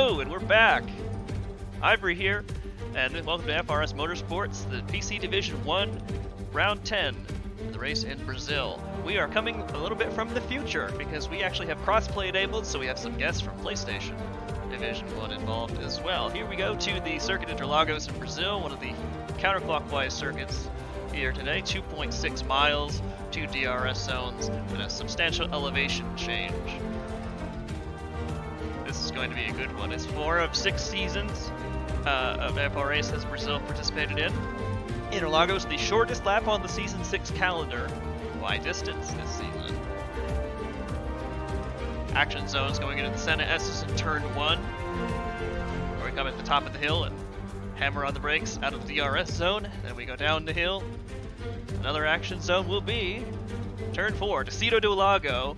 Hello, and we're back. Ivory here, and welcome to FRS Motorsports, the PC Division 1, Round 10, the race in Brazil. We are coming a little bit from the future, because we actually have crossplay enabled, so we have some guests from PlayStation Division 1 involved as well. Here we go to the Circuit Interlagos in Brazil, one of the counterclockwise circuits here today. 2.6 miles, 2 DRS zones, and a substantial elevation change. This is going to be a good one. It's 4 of 6 seasons of FRS has Brazil participated in. Interlagos, the shortest lap on the Season 6 calendar by distance this season. Action zones going into the Senna S's in Turn 1, where we come at the top of the hill and hammer on the brakes out of the DRS zone. Then we go down the hill. Another action zone will be Turn 4, Descido do Lago.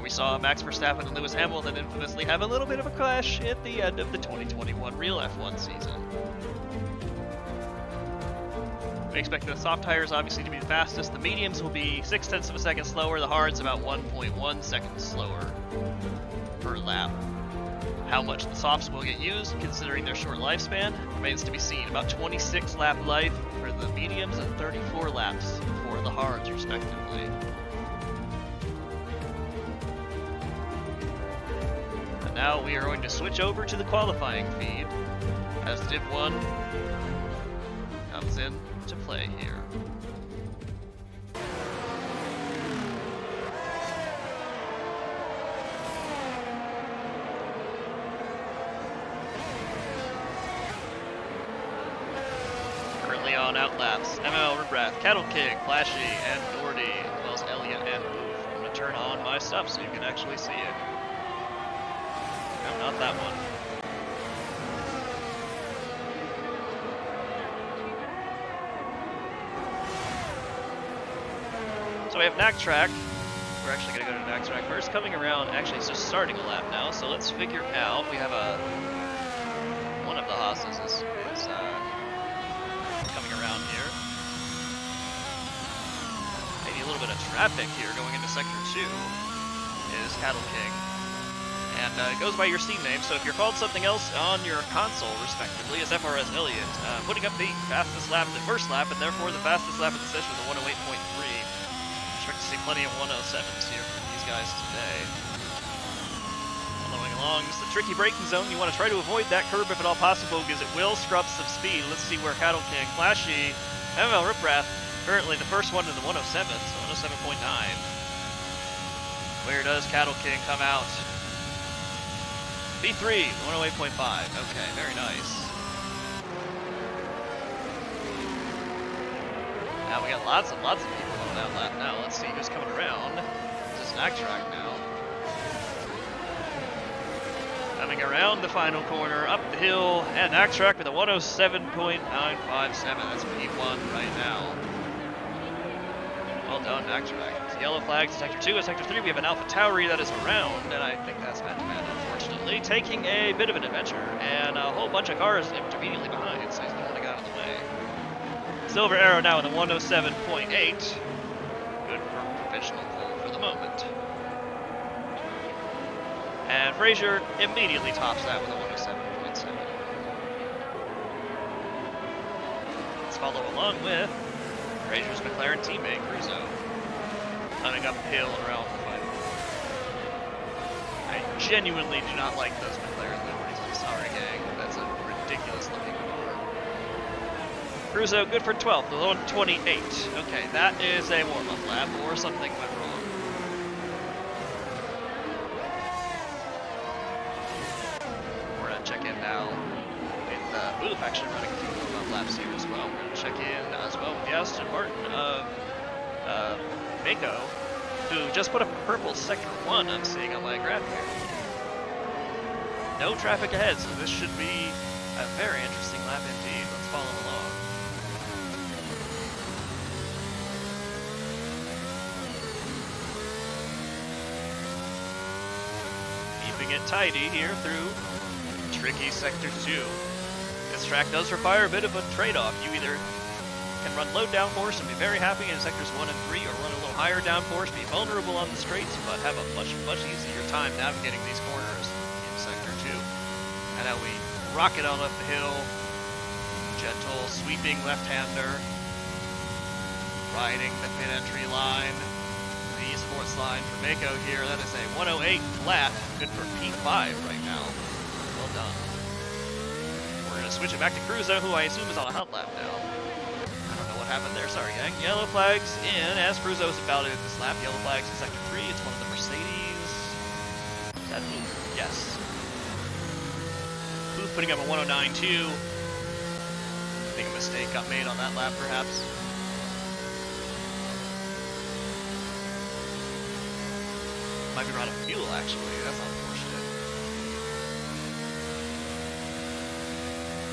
We saw Max Verstappen and Lewis Hamilton infamously have a little bit of a clash at the end of the 2021 real F1 season. We expect the soft tires obviously to be the fastest. The mediums will be 0.6 of a second slower. The hards about 1.1 seconds slower per lap. How much the softs will get used, considering their short lifespan, remains to be seen. About 26 lap life for the mediums and 34 laps for the hards, respectively. Now we are going to switch over to the qualifying feed as Div 1 comes in to play here. Currently on outlaps, ML, Ribrath, Cattle King, Flashy, and Doherty, as well as Elliot and Booth. I'm going to turn on my stuff so you can actually see it. No, not that one. So we have Knack Track. We're actually going to go to Knack Track first. Coming around, actually it's just starting a lap now, so let's figure out. We have one of the Haas's is coming around here. Maybe a little bit of traffic here going into Sector 2 is Cattle King. And it goes by your Steam name, so if you're called something else on your console, respectively, as FRS Elliot, putting up the fastest lap, the first lap, and therefore the fastest lap of the session with a 108.3. Expect to see plenty of 107s here from these guys today. Following along, just a tricky braking zone. You want to try to avoid that curb if at all possible, because it will scrub some speed. Let's see where Cattle King, Flashy, ML Riprath, currently the first one in the 107, so 107.9. Where does Cattle King come out? B3, 108.5. Okay, very nice. Now we got lots of people on that lap now. Let's see who's coming around. This is Knack Track now. Coming around the final corner, up the hill, and Knack Track with a 107.957. That's P1 right now. Well done, Knack Track. Yellow flag to Sector 2. At Sector 3, we have an Alpha Tauri that is around, and I think that's Matt, unfortunately, taking a bit of an adventure, and a whole bunch of cars immediately behind, so he's the one that got out of the way. Silver Arrow now in the 107.8. Good for provisional pole for the moment. And Frazier immediately tops that with a 107.7. Let's follow along with Frazier's McLaren teammate, Crusoe. Coming uphill and around the final. I genuinely do not like those McLaren liveries. I'm sorry, gang. That's a ridiculous looking car. Crusoe, good for 12th, 128. Okay, that is a warm-up lap, or something went wrong. We're going to check in now with Booth actually running a few warm-up laps here as well. We're going to check in as well with the Aston Martin of Mako, who just put up a purple Sector 1 I'm seeing on my graph here. No traffic ahead, so this should be a very interesting lap indeed. Let's follow along. Keeping it tidy here through tricky Sector 2. This track does require a bit of a trade-off. You either can run low downforce and be very happy in Sectors 1 and 3, or run a little higher downforce, be vulnerable on the straights, but have a much easier time navigating these corners in Sector 2. now we rocket on up the hill. Gentle, sweeping left-hander. Riding the pit entry line. The esports line for Mako here. That is a 108 flat. Good for P5 right now. Well done. We're going to switch it back to Cruzo, who I assume is on a hot lap now. I don't know what happened there. Sorry, gang. Yellow flags in as Cruzo is about to end this lap. Yellow flags in sector 3. It's one of the Mercedes. Is that Booth? Yes. Booth putting up a 109.2. I think a mistake got made on that lap, perhaps. Might be out of fuel, actually. That's unfortunate.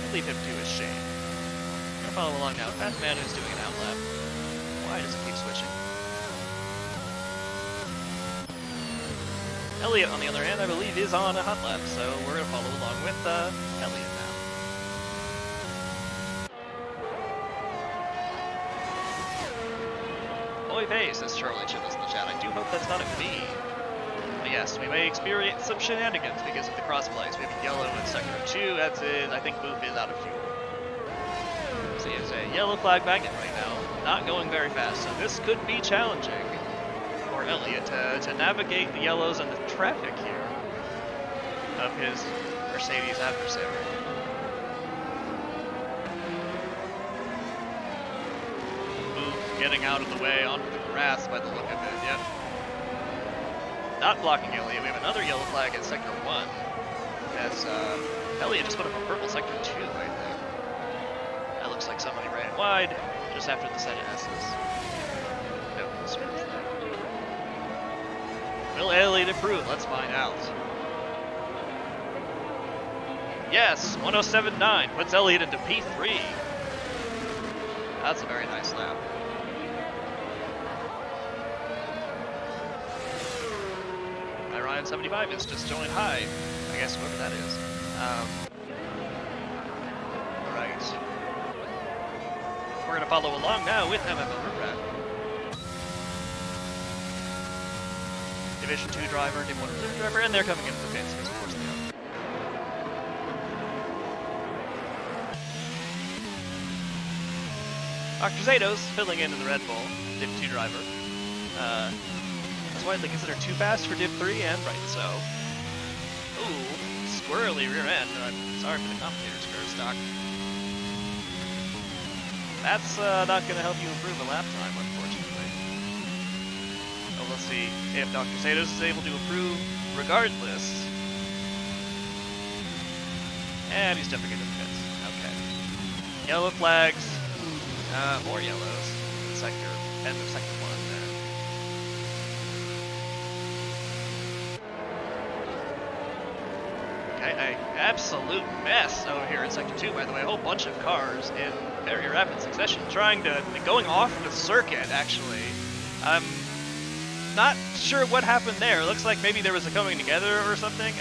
I'll leave him to his shame. I'm gonna follow along now. Fast Man is doing an out lap. Why does he keep switching? Elliott, on the other hand, I believe is on a hot lap, so we're gonna follow along with Elliott now. Boy pays, says Charlie Chillis in the chat. I do hope that's not a me. But yes, we may experience some shenanigans because of the crossplays. We have yellow in sector 2. That's it. I think Booth is out of fuel. So it's a yellow flag magnet right now. Not going very fast, so this could be challenging for Elliott to navigate the yellows and the traffic here of his Mercedes adversary. Booth getting out of the way onto the grass by the look of it. Yep. Not blocking Elliott. We have another yellow flag in sector 1. As Elliott just put up a purple sector 2, I think. That looks like somebody ran wide just after the set of S's. No, screws that. Will Elliott improve? Let's find out. Yes, 107.9 puts Elliott into P3. That's a very nice lap. Ryan 75 is just joined high. I guess whoever that is. Alright. We're gonna follow along now with MMO Red. Division 2 driver, Div 1 Reserve driver, and they're coming in for pits, because of course they are. Dr. Zados filling in the Red Bull, Div 2 driver. Widely considered too fast for Div 3, and right so. Ooh, squirrely rear end. I'm sorry for the commentator's curve stock. That's not going to help you improve a lap time, unfortunately. Well, let's see if Dr. Satos is able to improve regardless. And he's jumping into the pits. Okay. Yellow flags. More yellows. End of sector 1 there. An absolute mess over here in Sector 2, by the way. A whole bunch of cars in very rapid succession going off the circuit, actually. I'm not sure what happened there. It looks like maybe there was a coming together or something.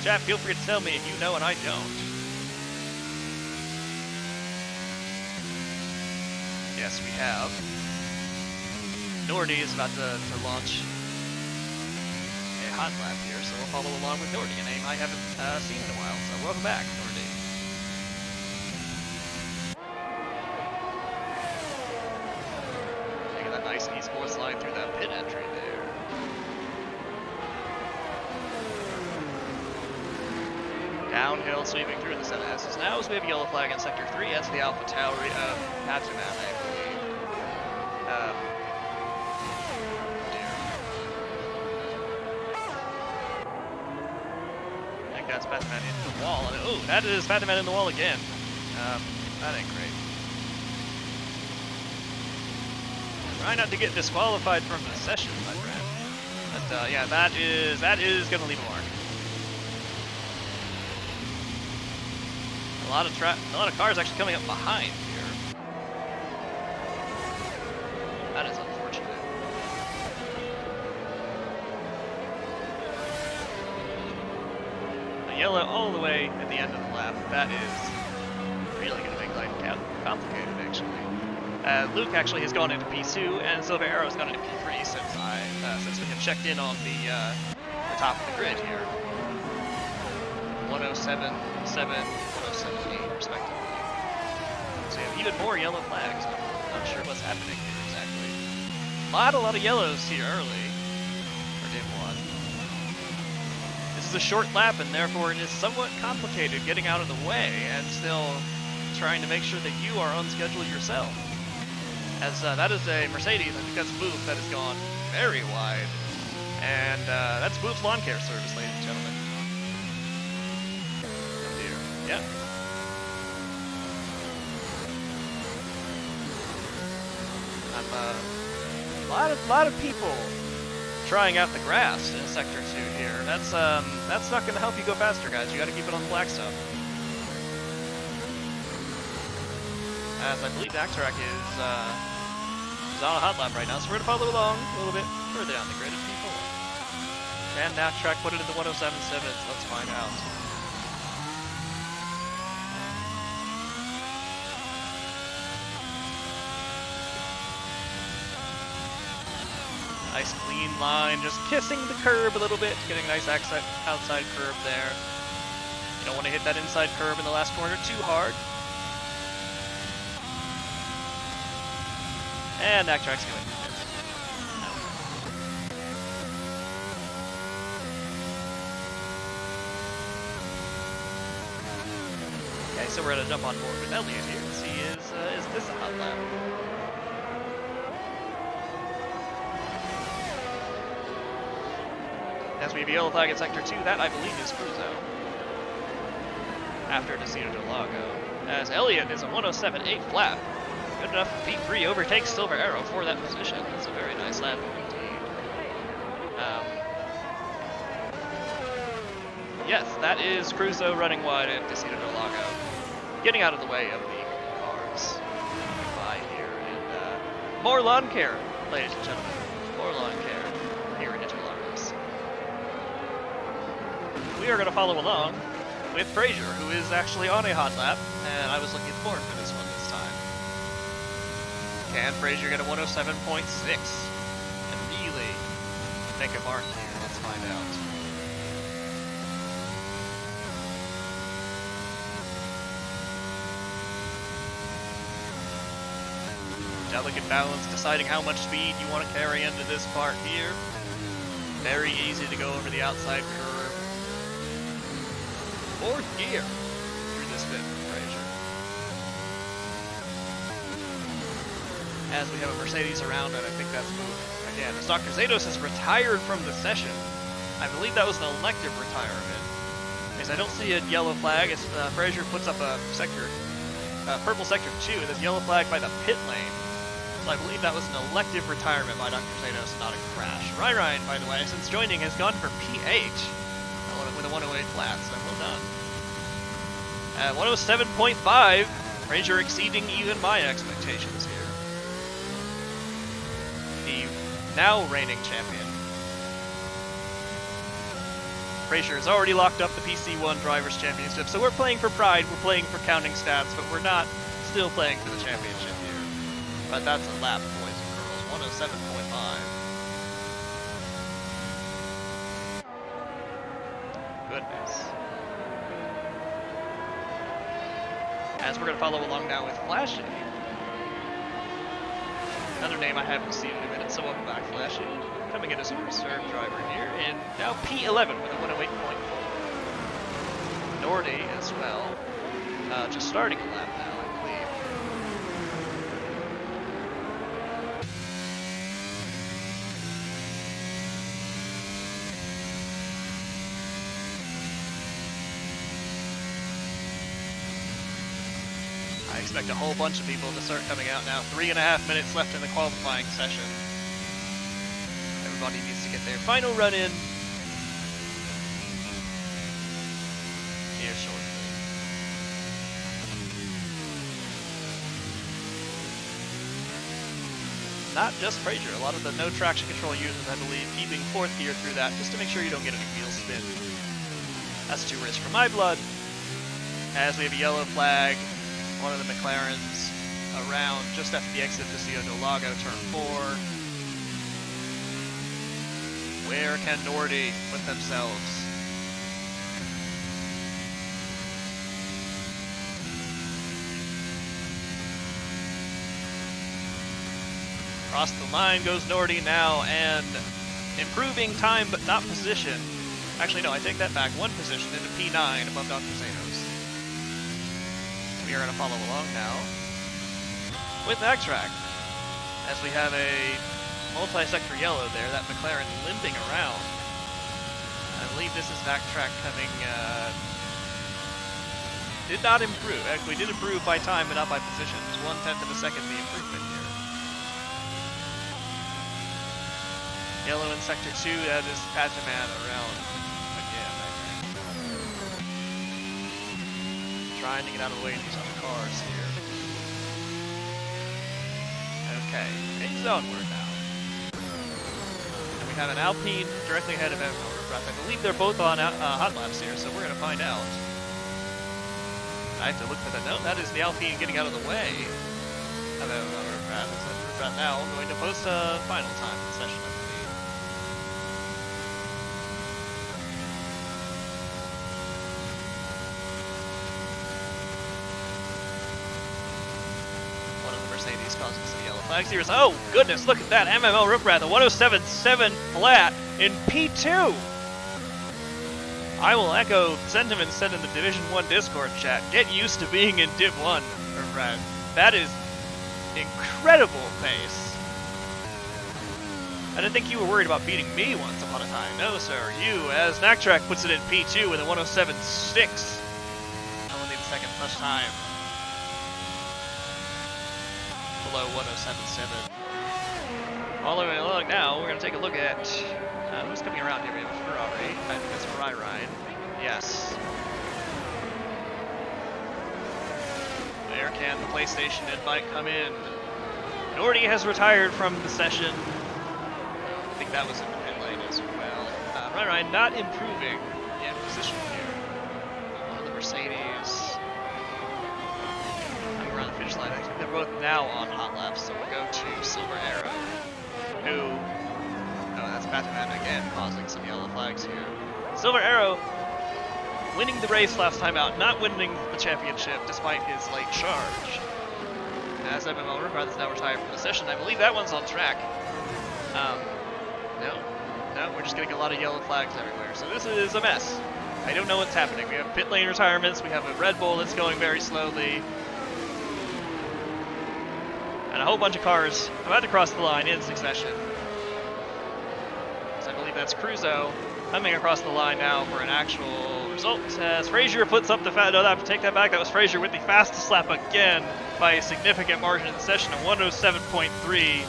Chat, feel free to tell me if you know and I don't. Yes, we have. Nordy is about to launch hot lap here, so we'll follow along with Nordy, a name I haven't seen in a while, so welcome back, Nordy. Taking that nice esports line through that pit entry there. Downhill, sweeping through the set of S's now as we have a yellow flag in sector 3. That's the Alpha Tauri of Patuman, I believe. That's Batman into the wall. Oh, that is Batman in the wall again. That ain't great. Try not to get disqualified from the session, my friend. But yeah, that is gonna leave a mark. A lot of cars actually coming up behind here. That is unfortunate. Yellow all the way at the end of the lap. That is really going to make life complicated, actually. Luke actually has gone into P2, and Silver Arrow's gone into P3 since we have checked in on the top of the grid here. 107.7, 107.8 respectively. So you have even more yellow flags. I'm not sure what's happening here exactly. A lot of yellows here early for Div 1. This is a short lap, and therefore it is somewhat complicated getting out of the way and still trying to make sure that you are on schedule yourself. As that is a Mercedes, I think that's Booth, that has gone very wide. And that's Booth's lawn care service, ladies and gentlemen. Oh dear. Yep. A lot of people trying out the grass in Sector 2 here. That's not going to help you go faster, guys. You got to keep it on the black stuff. As I believe Acterac is on a hot lap right now, so we're going to follow along a little bit further down the grid as people. And Acterac put it into 107.7, so let's find out. Nice clean line, just kissing the curb a little bit, getting a nice outside curb there. You don't want to hit that inside curb in the last corner too hard. And Actrac's going. Okay, so we're gonna jump on board with Elliot here and see is this a hot lap? As we have a yellow flag at Sector 2, that I believe is Cruzo. After Desino del Lago. As Elliot is a 107.8 flap. Good enough for P3 overtakes Silver Arrow for that position. That's a very nice lap indeed. Yes, that is Cruzo running wide at Desino del Lago. Getting out of the way of the cars by here. And more lawn care, ladies and gentlemen. More lawn care here in Interlagos. We are going to follow along with Frazier, who is actually on a hot lap, and I was looking forward for this one this time. Can Frazier get a 107.6 and really make a mark here? Let's find out. Delicate balance, deciding how much speed you want to carry into this part here. Very easy to go over the outside curve. Fourth gear through this bit for Frazier. As we have a Mercedes around, and I think that's moved again. As Dr. Zados has retired from the session. I believe that was an elective retirement. As I don't see a yellow flag, as Frazier puts up a purple sector 2, there's yellow flag by the pit lane. So I believe that was an elective retirement by Dr. Zados, not a crash. Ryan, by the way, since joining, has gone for P8 with a 108 flat, so well done. At 107.5, Frazier exceeding even my expectations here. The now reigning champion. Frazier has already locked up the PC1 Drivers' Championship, so we're playing for pride, we're playing for counting stats, but we're not still playing for the championship here. But that's a lap, boys and girls, 107.5. Goodness. As we're going to follow along now with Flashy. Another name I haven't seen in a minute, so welcome back, Flashy. Coming in as a reserve driver here, and now P11 with a 108.4. Nordy as well, just starting a lap now, I believe. I expect a whole bunch of people to start coming out now. 3.5 minutes left in the qualifying session. Everybody needs to get their final run in here shortly. Not just Frazier, a lot of the no traction control users, I believe, keeping fourth gear through that just to make sure you don't get any wheel spin. That's too rich for my blood. As we have a yellow flag, one of the McLarens around just after the exit of Desino del Lago, turn 4. Where can Nordy put themselves? Across the line goes Nordy now, and improving time but not position. Actually, no, I take that back. One position into P9 above Dr. Zanos. We are going to follow along now with Backtrack, as we have a multi-sector yellow there, that McLaren limping around. I believe this is Backtrack coming, did not improve. Actually, did improve by time but not by position. It was 1/10 of a second the improvement here. Yellow in Sector 2, that is Patchaman around again, I think. Trying to get out of the way of these other cars here. Okay, he's onward now. And we have an Alpine directly ahead of Emma. I believe they're both on hot laps here, so we're going to find out. I have to look for the note. That is the Alpine getting out of the way of Emma. Now going to post a final time in the session, I believe. One of the Mercedes causing some yellow flags here. Oh goodness, look at that MMO Riffrath, a 107.7 flat in P2. I will echo sentiments said in the Division 1 Discord chat. Get used to being in Div 1, Riffrath. That is incredible pace. I didn't think you were worried about beating me once upon a time. No, sir. You, as Backtrack puts it in P2 with a 107.6. I will need a second plus time. Below 107.7. All the way along now, we're going to take a look at who's coming around here. We have a Ferrari. I think that's Ryan. Yes. Where can the PlayStation invite come in? Nordy has retired from the session. I think that was in the pit lane as well. Ryan not improving in position here. One of the Mercedes. Coming around the finish line. I think they're both now on hot laps, so we'll go to Silver Arrow, who... that's Batman again, causing some yellow flags here. Silver Arrow winning the race last time out, not winning the championship despite his late charge. As MMO Riffrath is now retired from the session, I believe that one's on track. No, we're just getting a lot of yellow flags everywhere. So this is a mess. I don't know what's happening. We have pit lane retirements, we have a Red Bull that's going very slowly, and a whole bunch of cars about to cross the line in succession. I believe that's Cruzo coming across the line now for an actual result, as Frazier puts up the no, I have to take that back. That was Frazier with the fastest lap again by a significant margin in the session of 107.3.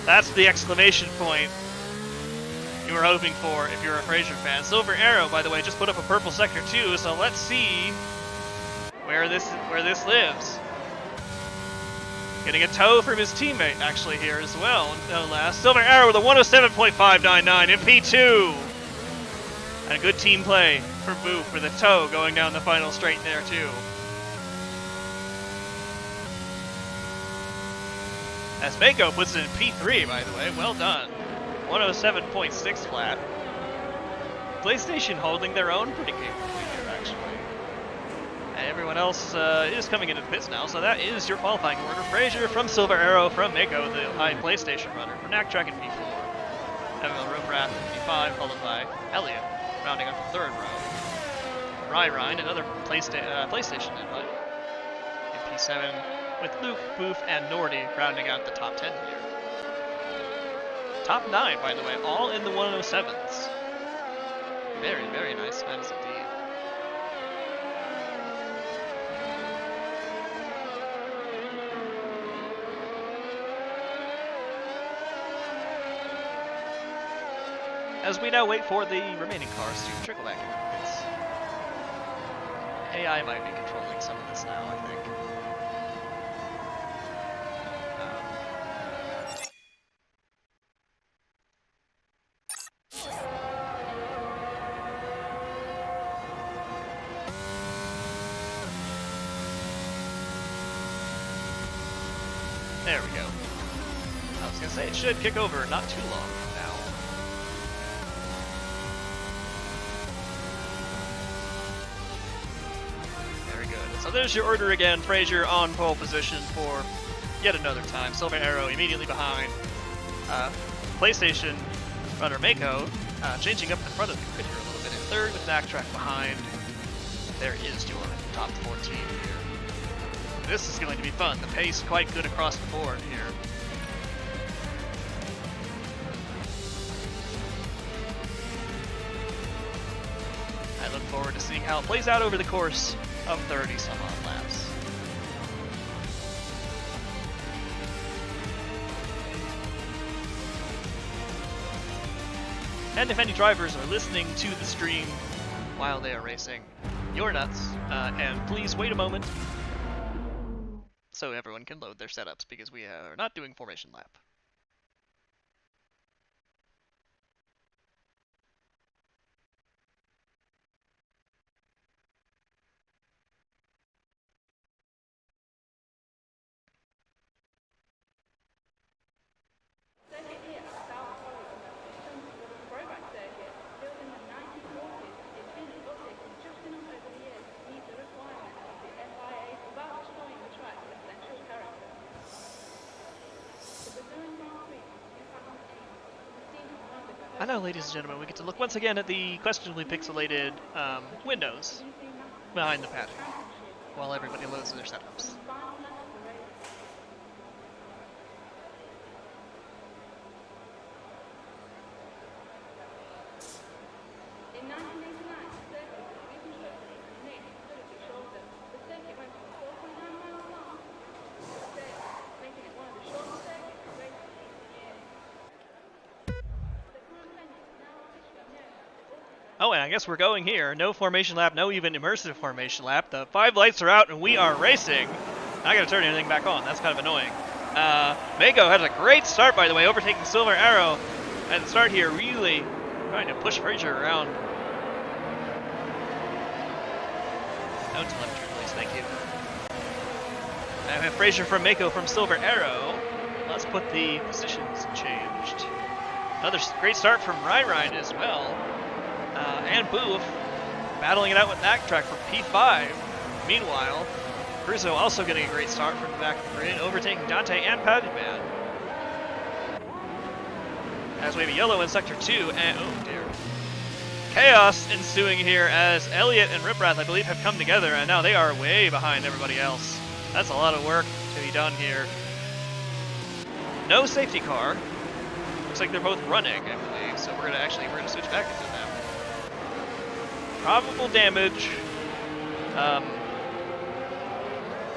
That's the exclamation point you were hoping for if you're a Frazier fan. Silver Arrow, by the way, just put up a purple sector too, so let's see where this lives. Getting a tow from his teammate, actually, here as well, no less. Silver Arrow with a 107.599 in P2. And a good team play from Boof with a tow going down the final straight there, too. As Mako puts it in P3, by the way, well done. 107.6 flat. PlayStation holding their own pretty capably here, actually. And everyone else is coming into the pits now, so that is your qualifying order. Frazier from Silver Arrow, from Mako, the high PlayStation runner, from Knacktrack in P4. MMO Riffrath in P5, followed by Elliot, rounding up the third row. Ryan, another PlayStation invite, in P7, with Luke, Boof, and Nordy rounding out the top 10 here. Top 9, by the way, all in the 107s. Very, very nice events indeed. As we now wait for the remaining cars to trickle back into the pits. AI might be controlling some of this now, I think. There we go. I was gonna say, it should kick over not too long from now. Very good. So there's your order again. Frazier on pole position for yet another time. Silver Arrow immediately behind. PlayStation runner Mako changing up the front of the grid here a little bit in third with Backtrack behind. There is your top 14 here. This is going to be fun. The pace quite good across the board here. I look forward to seeing how it plays out over the course of 30 some odd laps. And if any drivers are listening to the stream while they are racing, you're nuts, and please wait a moment so everyone can load their setups because we are not doing formation lap. I know, ladies and gentlemen, we get to look once again at the questionably pixelated windows behind the paddock while everybody loads their setups. Oh, and I guess we're going here. No formation lap, no even immersive formation lap. The 5 lights are out and we are racing. I gotta turn anything back on. That's kind of annoying. Mako has a great start, by the way, overtaking Silver Arrow at the start here, really trying to push Frazier around. No telemetry, please. Thank you. I have Frazier from Mako from Silver Arrow. Let's put the positions changed. Another great start from Ryan as well. And Booth battling it out with Backtrack for P5. Meanwhile, Crusoe also getting a great start from the back of the grid, overtaking Dante and Padman. As we have a yellow in Sector 2, and oh dear. Chaos ensuing here as Elliott and Riprath, I believe, have come together, and now they are way behind everybody else. That's a lot of work to be done here. No safety car. Looks like they're both running, I believe, so we're gonna switch back into them. Probable damage. No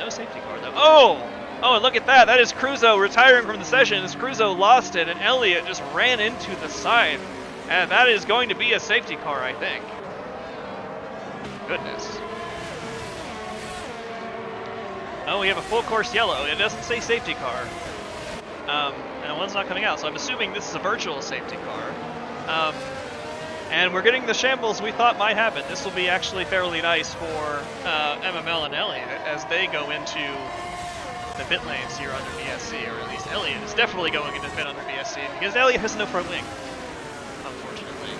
safety car though. Oh, and look at that. That is Crusoe retiring from the session as Crusoe lost it and Elliott just ran into the side. And that is going to be a safety car, I think. Goodness. Oh, we have a full course yellow. It doesn't say safety car. And one's not coming out, so I'm assuming this is a virtual safety car. And we're getting the shambles we thought might happen. This will be actually fairly nice for MML and Elliott as they go into the pit lanes here under BSC, or at least Elliott is definitely going into pit under BSC because Elliott has no front wing, unfortunately.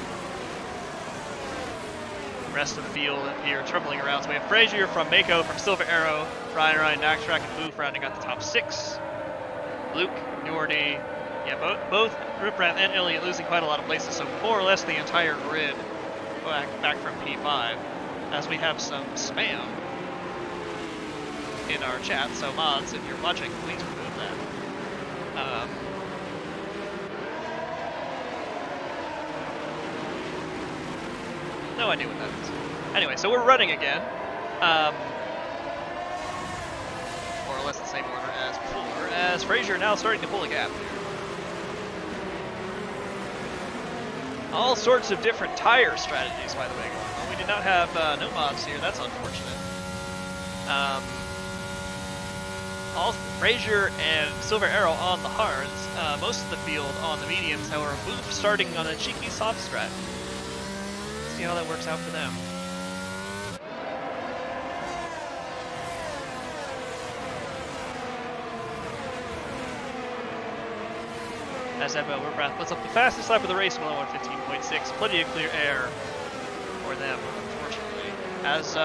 The rest of the field here troubling around. So we have Frazier from Mako, from Silver Arrow, Ryan, Backtrack, and Booth rounding out the top 6. Luke, Nordy, yeah, both Riprath and Elliott losing quite a lot of places, so more or less the entire grid back from P5, as we have some spam in our chat, so mods, if you're watching, please remove that. No idea what that is. Anyway, so we're running again. More or less the same order as before, as Frazier now starting to pull a gap here. All sorts of different tire strategies, by the way, going on. We did not have no mods here. That's unfortunate. All Frazier and Silver Arrow on the hards. Most of the field on the mediums, however, Booth starting on a cheeky soft strat. See how that works out for them. As Riprath puts up the fastest lap of the race, 1:15.6. Plenty of clear air for them, unfortunately. As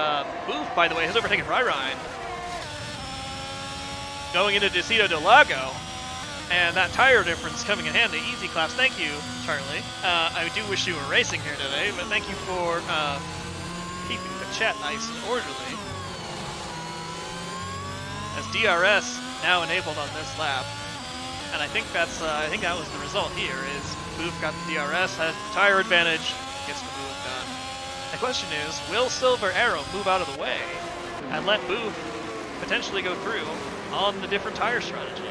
Booth, by the way, has overtaken Ryan. Going into Decido del Lago. And that tire difference coming in handy. Easy claps. Thank you, Charlie. I do wish you were racing here today, but thank you for keeping the chat nice and orderly. As DRS now enabled on this lap, and I think that was the result here. Is Booth got the DRS, has the tire advantage, gets the move done. The question is, will Silver Arrow move out of the way and let Booth potentially go through on the different tire strategy?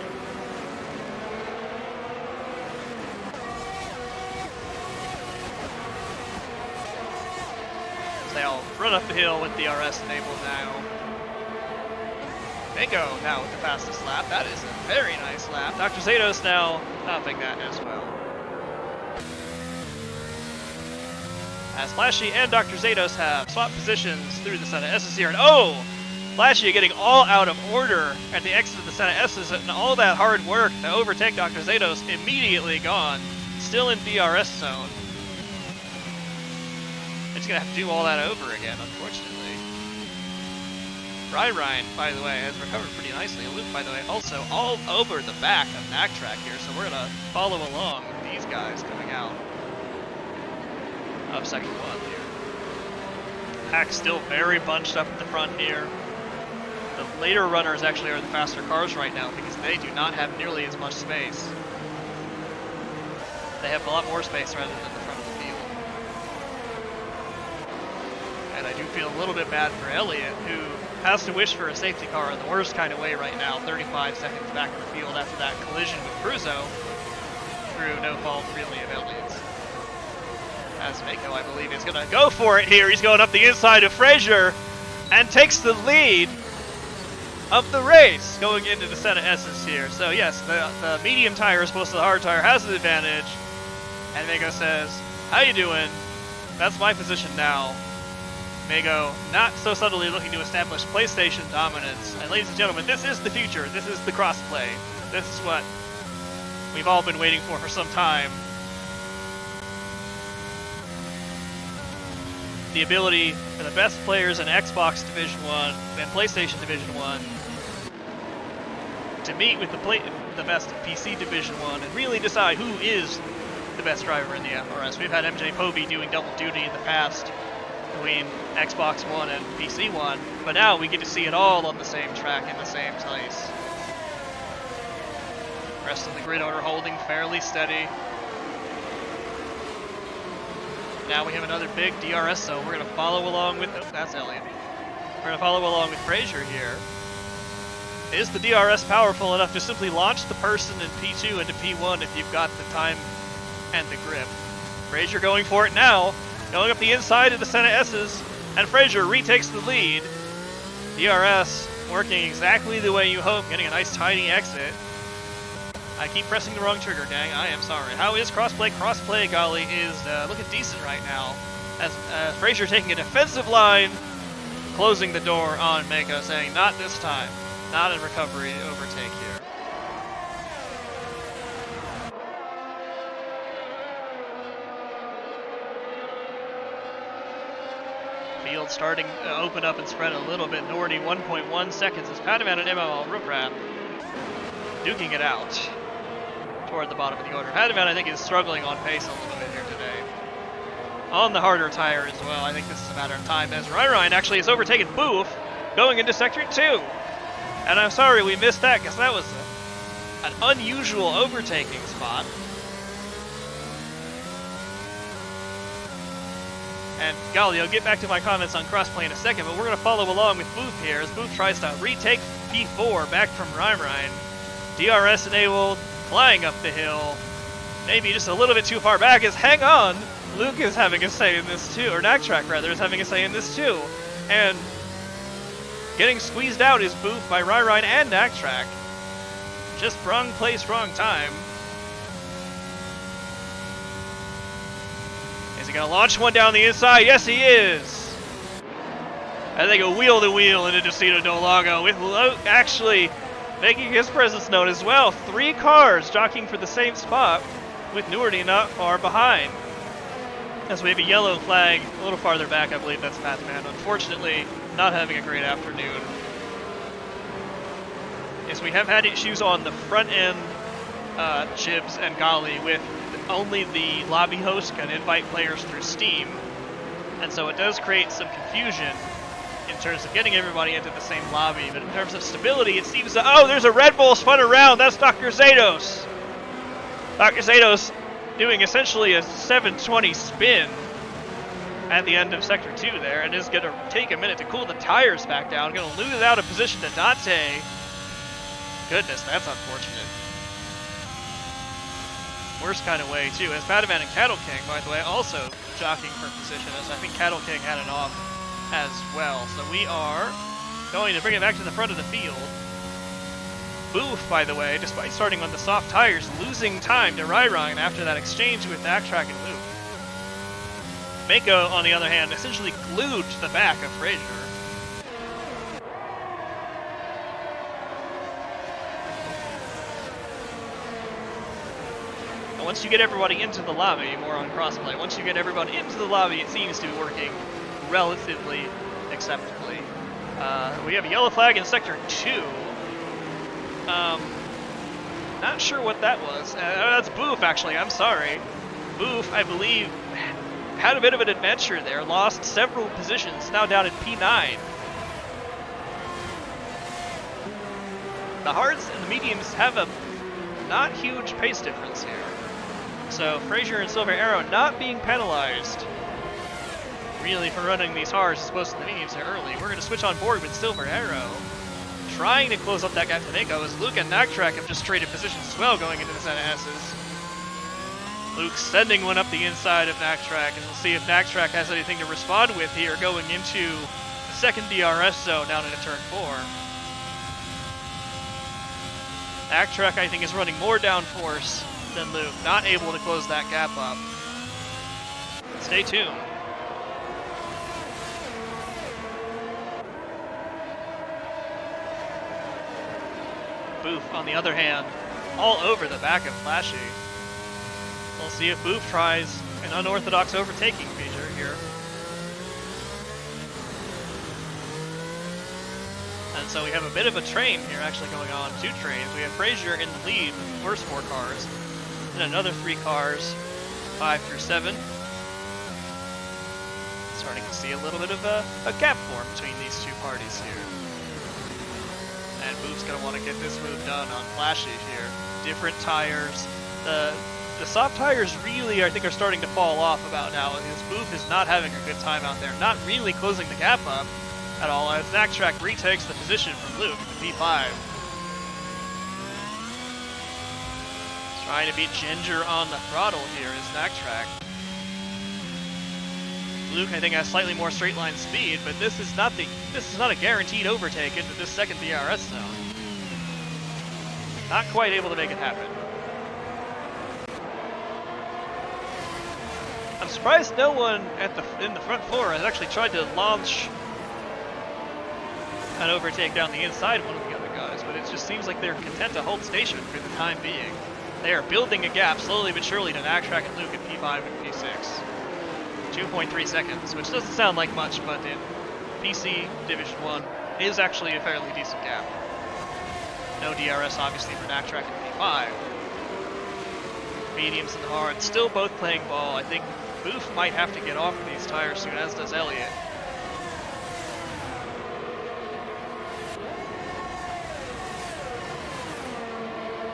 They all run up the hill with DRS enabled now. Mako now with the fastest lap. That is a very nice lap. Dr. Zados now topping that as well. As Flashy and Dr. Zados have swapped positions through the Senna S's here. And oh! Flashy getting all out of order at the exit of the Senna S's, and all that hard work to overtake Dr. Zados immediately gone. Still in DRS zone. It's going to have to do all that over again, unfortunately. Ryan, by the way, has recovered pretty nicely. Luke, by the way, also all over the back of Backtrack here, so we're going to follow along with these guys coming out of second one here. Pack's still very bunched up at the front here. The later runners actually are the faster cars right now because they do not have nearly as much space. They have a lot more space rather than the front of the field. And I do feel a little bit bad for Elliott, who has to wish for a safety car in the worst kind of way right now, 35 seconds back in the field after that collision with Cruzo through no fault really of Elliott's. As Mako, I believe, is going to go for it here. He's going up the inside of Frazier and takes the lead of the race going into the Senna S's here. So yes, the medium tire as opposed to the hard tire has the advantage. And Mako says, how you doing? That's my position now. Mako not so subtly looking to establish PlayStation dominance. And ladies and gentlemen, this is the future. This is the crossplay. This is what we've all been waiting for some time. The ability for the best players in Xbox Division 1 and PlayStation Division 1 to meet with the best of PC Division 1 and really decide who is the best driver in the FRS. We've had MJ Povey doing double duty in the past between Xbox One and PC One, but now we get to see it all on the same track in the same place. Rest of the grid order holding fairly steady. Now we have another big DRS zone. We're going to follow along with... Oh, that's Elliott. We're going to follow along with Frazier here. Is the DRS powerful enough to simply launch the person in P2 into P1 if you've got the time and the grip? Frazier going for it now. Going up the inside of the Senna S's, and Frazier retakes the lead. DRS working exactly the way you hope, getting a nice tidy exit. I keep pressing the wrong trigger, gang. I am sorry. How is crossplay? Crossplay, golly, is looking decent right now. As Frazier taking a defensive line, closing the door on Mako, saying, not this time. Not in recovery overtake here. Field starting to open up and spread a little bit. Nordy 1.1 seconds as Padawan and ML Ruprap duking it out toward the bottom of the order. Padawan, I think, is struggling on pace a little bit here today. On the harder tire as well. I think this is a matter of time as Ryan actually has overtaken Booth going into Sector 2. And I'm sorry we missed that because that was an unusual overtaking spot. And golly, I'll get back to my comments on crossplay in a second, but we're going to follow along with Booth here as Booth tries to retake P4 back from Ryan. DRS enabled, flying up the hill. Maybe just a little bit too far back as, hang on, Luke is having a say in this too, or Nacktrack rather, is having a say in this too. And getting squeezed out is Booth by Ryan and Nacktrack. Just wrong place, wrong time. Is he going to launch one down the inside? Yes, he is. I think a wheel-to-wheel into Destino Dolago with Luke actually making his presence known as well. 3 cars jockeying for the same spot with Nordy not far behind. As we have a yellow flag a little farther back, I believe that's Padawan. Unfortunately, not having a great afternoon. Yes, we have had issues on the front end Chibs and Golly with only the lobby host can invite players through Steam. And so it does create some confusion in terms of getting everybody into the same lobby, but in terms of stability, it seems that, oh, there's a Red Bull spun around, that's Dr. Zados! Dr. Zados doing essentially a 720 spin at the end of Sector 2 there, and is going to take a minute to cool the tires back down, going to lose out a position to Dante. Goodness, that's unfortunate. Worst kind of way, too, as Badaman and Cattle King, by the way, also jockeying for position, as I think Cattle King had an off as well. So we are going to bring it back to the front of the field. Boof, by the way, despite starting on the soft tires, losing time to Ryrine after that exchange with Backtrack and Luke. Mako, on the other hand, essentially glued to the back of Frazier. Once you get everybody into the lobby, more on crossplay, once you get everybody into the lobby, it seems to be working relatively acceptably. We have a yellow flag in Sector 2. Not sure what that was. That's Boof, actually, I'm sorry. Boof, I believe, had a bit of an adventure there, lost several positions, now down at P9. The hards and the mediums have a not huge pace difference here. So Frazier and Silver Arrow not being penalized really for running these hards as opposed to the mediums there early. We're going to switch on board with Silver Arrow, trying to close up that gap to Mako, as Luke and Naktrack have just traded positions as well going into the set of S's. Luke sending one up the inside of Naktrack, and we'll see if Naktrack has anything to respond with here going into the second DRS zone down into turn 4. Naktrack, I think, is running more downforce than Luke, not able to close that gap up. Stay tuned. Boof, on the other hand, all over the back of Flashy. We'll see if Boof tries an unorthodox overtaking feature here. And so we have a bit of a train here actually going on, 2 trains. We have Frazier in the lead with the first 4 cars, and another 3 cars, 5 through 7. Starting to see a little bit of a gap form between these 2 parties here. And Boof's going to want to get this move done on Flashy here. Different tires. The soft tires really, I think, are starting to fall off about now, because Boof is not having a good time out there, not really closing the gap up at all, as Naktrack retakes the position from Luke at the P5. Trying to beat Ginger on the throttle here is Naktrack. Luke, I think, has slightly more straight line speed, but this is not a guaranteed overtake into this second DRS zone. Not quite able to make it happen. I'm surprised no one in the front 4 has actually tried to launch an overtake down the inside one of the other guys, but it just seems like they're content to hold station for the time being. They are building a gap slowly but surely to Naktrack and Luke at P5 and P6. 2.3 seconds, which doesn't sound like much, but in PC Division 1 is actually a fairly decent gap. No DRS obviously for Naktrack and P5. Mediums and hards still both playing ball. I think Boof might have to get off of these tires soon, as does Elliott.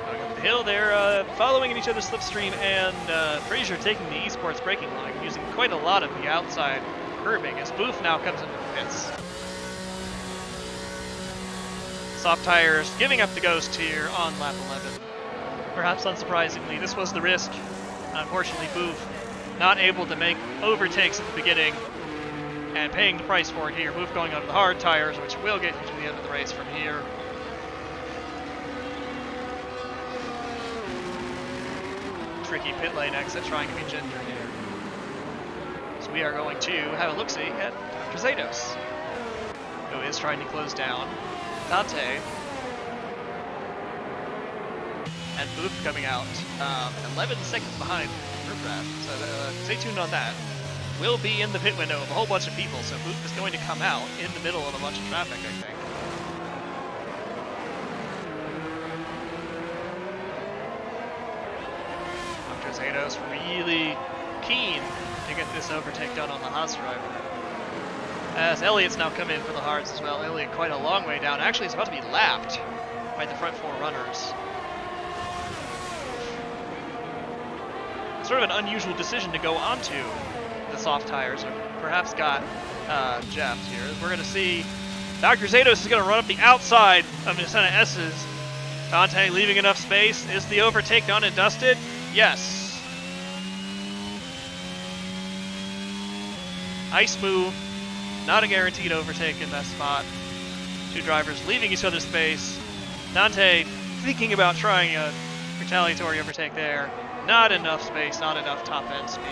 Going up the hill there, following in each other's slipstream, and Frazier taking the esports braking line, using quite a lot of the outside curbing as Boof now comes into the pits. Soft tires giving up the ghost here on lap 11. Perhaps unsurprisingly, this was the risk. Unfortunately, Boof not able to make overtakes at the beginning and paying the price for it here. Boof going onto the hard tires, which will get you to the end of the race from here. Tricky pit lane exit trying to be Ginger here. So we are going to have a look-see at Dr. Zados, who is trying to close down Dante. And Boof coming out 11 seconds behind Riffraff, so stay tuned on that. Will be in the pit window of a whole bunch of people, so Boof is going to come out in the middle of a bunch of traffic, I think. Zados really keen to get this overtake done on the Haas driver. As Elliott's now come in for the hards as well. Elliott quite a long way down. Actually, he's about to be lapped by the front four runners. Sort of an unusual decision to go onto the soft tires, or perhaps got jabbed here. We're going to see Dr. Zados is going to run up the outside of the Senna S's. Dante leaving enough space. Is the overtake done and dusted? Yes. Nice move. Not a guaranteed overtake in that spot. Two drivers leaving each other's space. Dante thinking about trying a retaliatory overtake there. Not enough space, not enough top end speed.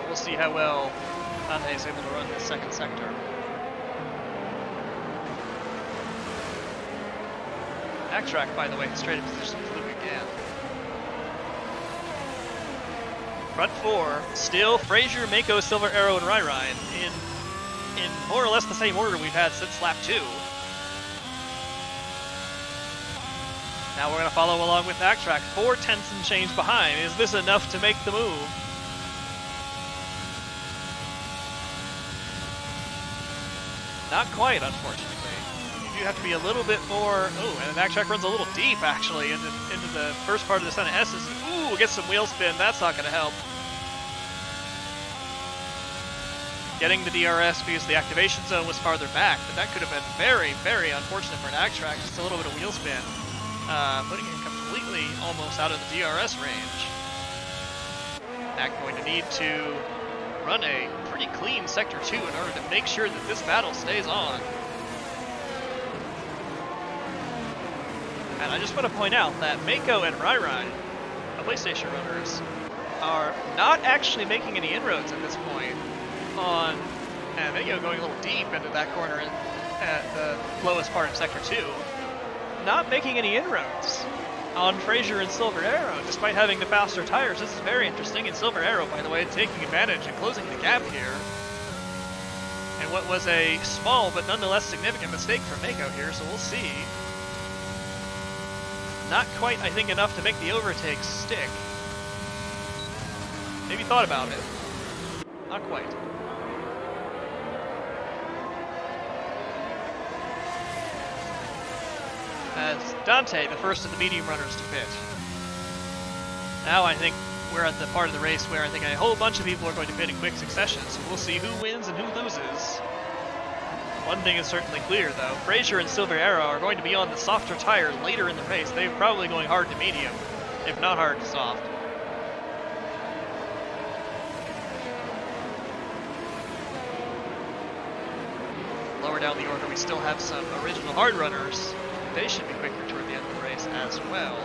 We'll see how well Dante is able to run this second sector. Back track, by the way, straight in position for Luke again. Front four, still Frazier, Mako, Silver Arrow, and Ryan in more or less the same order we've had since lap 2. Now we're going to follow along with Backtrack, 4 tenths and change behind. Is this enough to make the move? Not quite, unfortunately. You do have to be a little bit more... Oh, and the Backtrack runs a little deep, actually, into the first part of the Senna S's. Ooh, gets some wheel spin. That's not going to help. Getting the DRS because the activation zone was farther back, but that could have been very, very unfortunate for an Backtrack. Just a little bit of wheel spin. Putting him completely almost out of the DRS range. Mac going to need to run a pretty clean Sector 2 in order to make sure that this battle stays on. And I just want to point out that Mako and Ryan, the PlayStation runners, are not actually making any inroads at this point on, and Mako going a little deep into that corner at the lowest part of Sector 2. Not making any inroads on Frazier and Silver Arrow, despite having the faster tires. This is very interesting, and Silver Arrow, by the way, taking advantage and closing the gap here. And what was a small but nonetheless significant mistake from Mako here, so we'll see. Not quite, I think, enough to make the overtake stick. Maybe thought about it. Not quite. As Dante, the first of the medium runners to pit. Now I think we're at the part of the race where I think a whole bunch of people are going to pit in quick succession, so we'll see who wins and who loses. One thing is certainly clear, though. Frazier and Silver Arrow are going to be on the softer tires later in the race. They're probably going hard to medium, if not hard to soft. Lower down the order, we still have some original hard runners. They should be quicker toward the end of the race as well.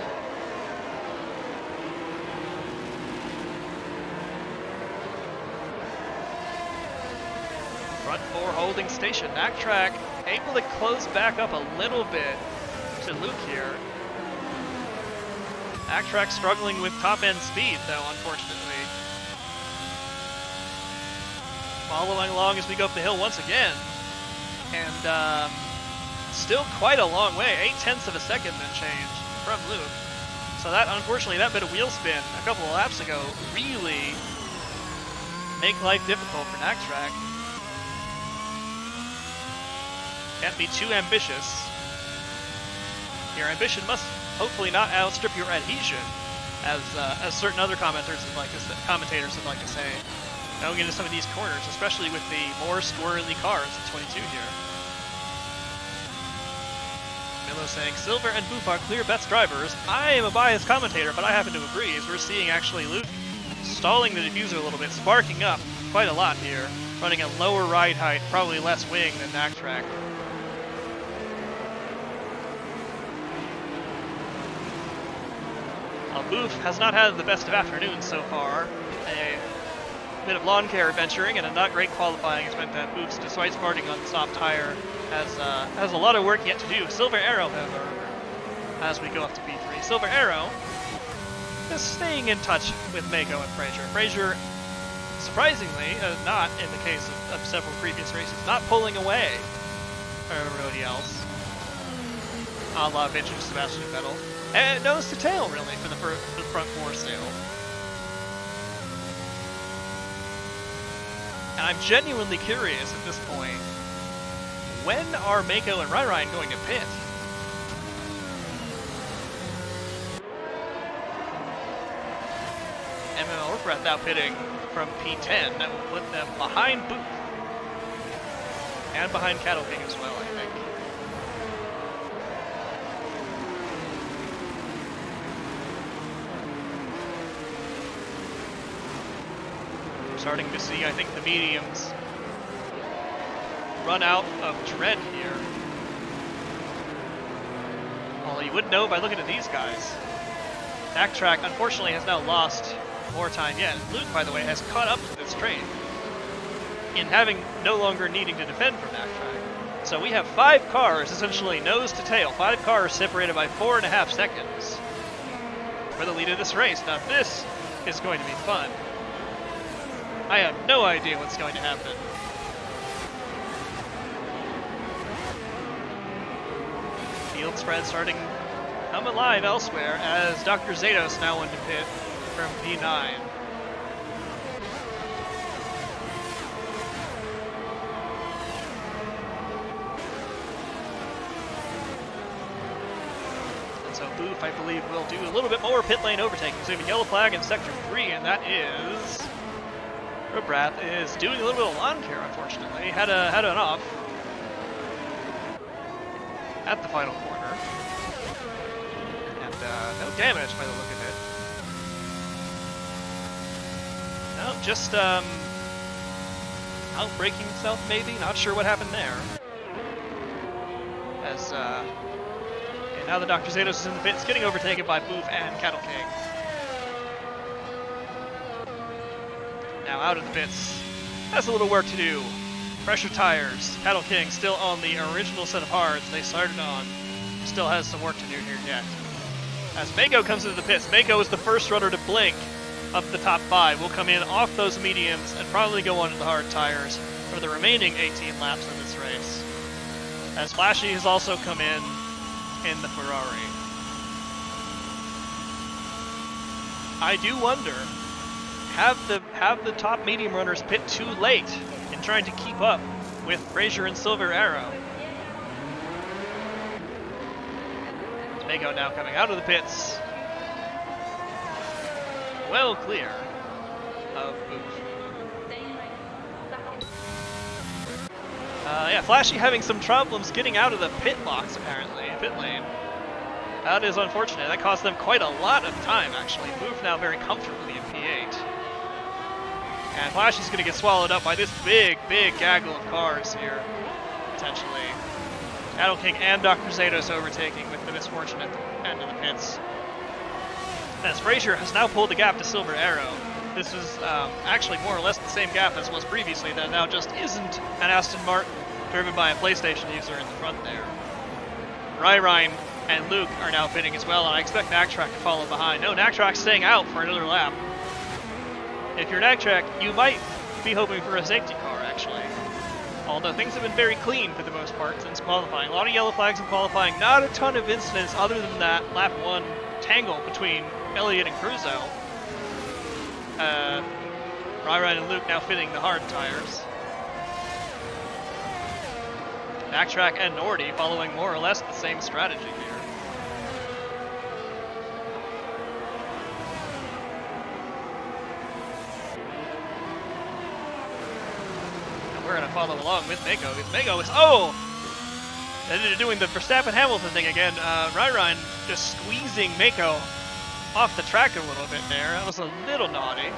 Front four holding station. Backtrack able to close back up a little bit to Luke here. Backtrack struggling with top end speed though, unfortunately. Following along as we go up the hill once again. And still quite a long way, 0.8 of a second and change from Luke. So that, unfortunately, that bit of wheel spin a couple of laps ago really make life difficult for Backtrack. Can't be too ambitious. Your ambition must hopefully not outstrip your adhesion, as certain other commentators would like to say. Going into some of these corners, especially with the more squirrely cars in 22 here. Milo saying, Silver and Boop are clear best drivers. I am a biased commentator, but I happen to agree, as we're seeing actually Luke stalling the diffuser a little bit, sparking up quite a lot here, running a lower ride height, probably less wing than Backtrack. Boof has not had the best of afternoons so far. A bit of lawn care adventuring and a not great qualifying has meant that Boofs, despite starting on the soft tire, has a lot of work yet to do. Silver Arrow, however, as we go up to P3. Silver Arrow is staying in touch with Mako and Frazier. Frazier, surprisingly, not in the case of several previous races, not pulling away from everybody else. a la vintage Sebastian Vettel. And nose to tail, really, for the front four still. And I'm genuinely curious at this point, when are Mako and Ryan going to pit? MML Ripwrath now pitting from P10. That will put them behind Booth. And behind Cattle King as well, I think. We're starting to see, I think, the mediums run out of tread here. Although you wouldn't know by looking at these guys. Backtrack, unfortunately, has now lost more time yet. Luke, by the way, has caught up to this train in having no longer needing to defend from Backtrack. So we have 5 cars, essentially nose to tail, 5 cars separated by 4.5 seconds for the lead of this race. Now this is going to be fun. I have no idea what's going to happen. Field spread starting to come alive elsewhere as Dr. Zados now into pit from P9. And so Booth, I believe, will do a little bit more pit lane overtaking. So we have a yellow flag in sector 3, and that is Ripwrath is doing a little bit of lawn care, unfortunately. Had an off at the final corner. And no damage by the look of it. No, just outbraking himself maybe, not sure what happened there. As and now the Dr. Zados is in the pits, getting overtaken by Booth and Cattle King. Now out of the pits, has a little work to do. Pressure tires, Cattle King still on the original set of hards they started on. Still has some work to do here yet. As Mako comes into the pits, Mako is the first runner to blink of the top 5. Will come in off those mediums and probably go onto the hard tires for the remaining 18 laps of this race. As Flashy has also come in the Ferrari. I do wonder, have the top medium runners pit too late in trying to keep up with Frazier and Silver Arrow? Mako now coming out of the pits. Well clear of Booth. Yeah, Flashy having some problems getting out of the pit box, apparently, pit lane. That is unfortunate. That cost them quite a lot of time, actually. Booth now very comfortably in P8. And Flashy's going to get swallowed up by this big gaggle of cars here, potentially. Cattle King and Dr. Zados overtaking with the misfortune at the end of the pits. As Frazier has now pulled the gap to Silver Arrow. This is actually more or less the same gap as was previously, that now just isn't an Aston Martin driven by a PlayStation user in the front there. Ryan and Luke are now pitting as well, and I expect Backtrack to follow behind. No, Backtrack's staying out for another lap. If you're Backtrack, you might be hoping for a safety car, actually. Although things have been very clean for the most part since qualifying. A lot of yellow flags in qualifying, not a ton of incidents other than that lap 1 tangle between Elliott and Cruzo. Ryan and Luke now fitting the hard tires. Backtrack and Nordy following more or less the same strategy here. And we're going to follow along with Mako. Mako is, they're doing the Verstappen-Hamilton thing again. Ryan just squeezing Mako off the track a little bit there. That was a little naughty.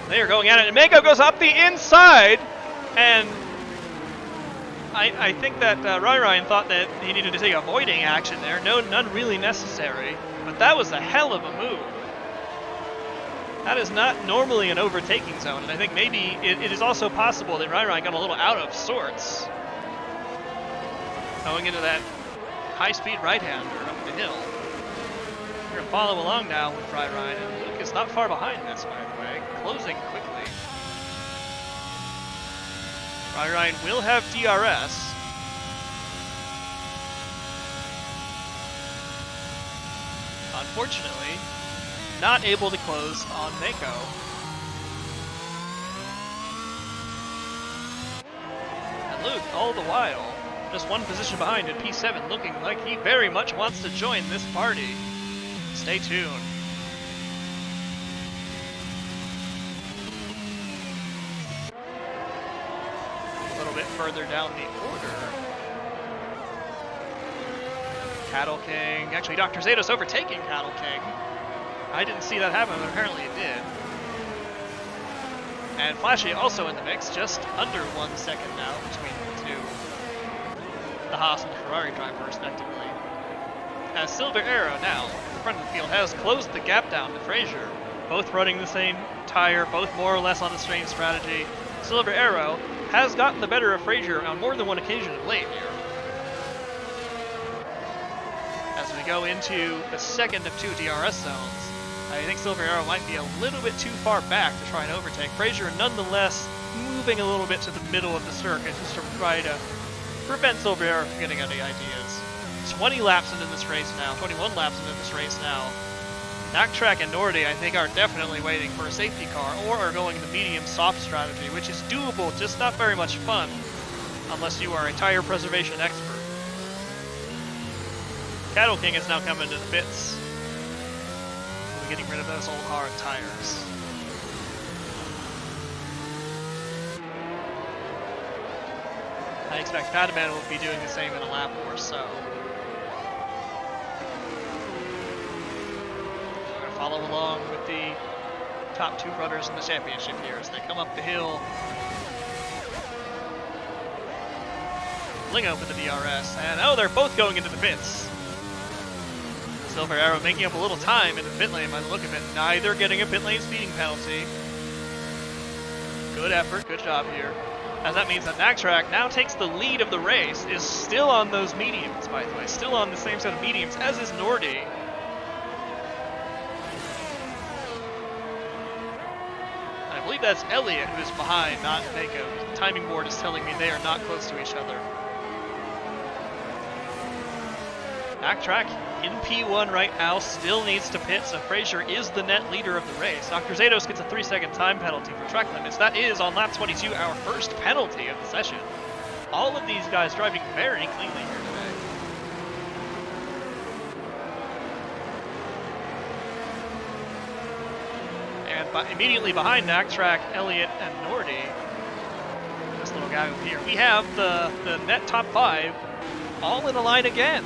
They are going at it, and Mako goes up the inside, and I think that Ryan thought that he needed to take avoiding action there. No, none really necessary, but that was a hell of a move. That is not normally an overtaking zone, and I think maybe it is also possible that Ryan got a little out of sorts going into that high-speed right-hander up the hill. We're going to follow along now with Ryan, and Luke is not far behind this, by the way, closing quickly. Ryan will have DRS. unfortunately, not able to close on Mako. And Luke, all the while, just one position behind in P7, looking like he very much wants to join this party. Stay tuned. A little bit further down the order. Cattle King, actually Dr. Zados overtaking Cattle King. I didn't see that happen, but apparently it did. And Flashy also in the mix, just under 1 second now between the two. The Haas and Ferrari driver, respectively. As Silver Arrow now, in the front of the field, has closed the gap down to Frazier. Both running the same tire, both more or less on the same strategy. Silver Arrow has gotten the better of Frazier on more than one occasion of late here. As we go into the second of two DRS zones, I think Silver Arrow might be a little bit too far back to try and overtake. Frazier nonetheless moving a little bit to the middle of the circuit just to try to prevent Silver Arrow from getting any ideas. 20 laps into this race now, 21 laps into this race now. Naktrack and Nordy, I think, are definitely waiting for a safety car or are going the medium soft strategy, which is doable, just not very much fun unless you are a tire preservation expert. Cattle King is now coming to the pits. We're getting rid of those old hard tires. I expect Padaman will be doing the same in a lap or so. We're going to follow along with the top two runners in the championship here as they come up the hill. Fling open the DRS, and oh, they're both going into the pits. Silver Arrow making up a little time in the pit lane by the look of it, neither getting a pit lane speeding penalty. Good effort, good job here. As that means that Naktrack now takes the lead of the race, is still on those mediums, by the way, still on the same set of mediums, as is Nordy. I believe that's Elliott who is behind, not Mako. The timing board is telling me they are not close to each other. Naktrack in P1 right now, still needs to pit, so Frazier is the net leader of the race. Dr. Zados gets a 3-second time penalty for track limits. That is, on lap 22, our first penalty of the session. All of these guys driving very cleanly here today. And immediately behind Naktrack, Elliott, and Nordy, this little guy over here, we have the net top five all in a line again.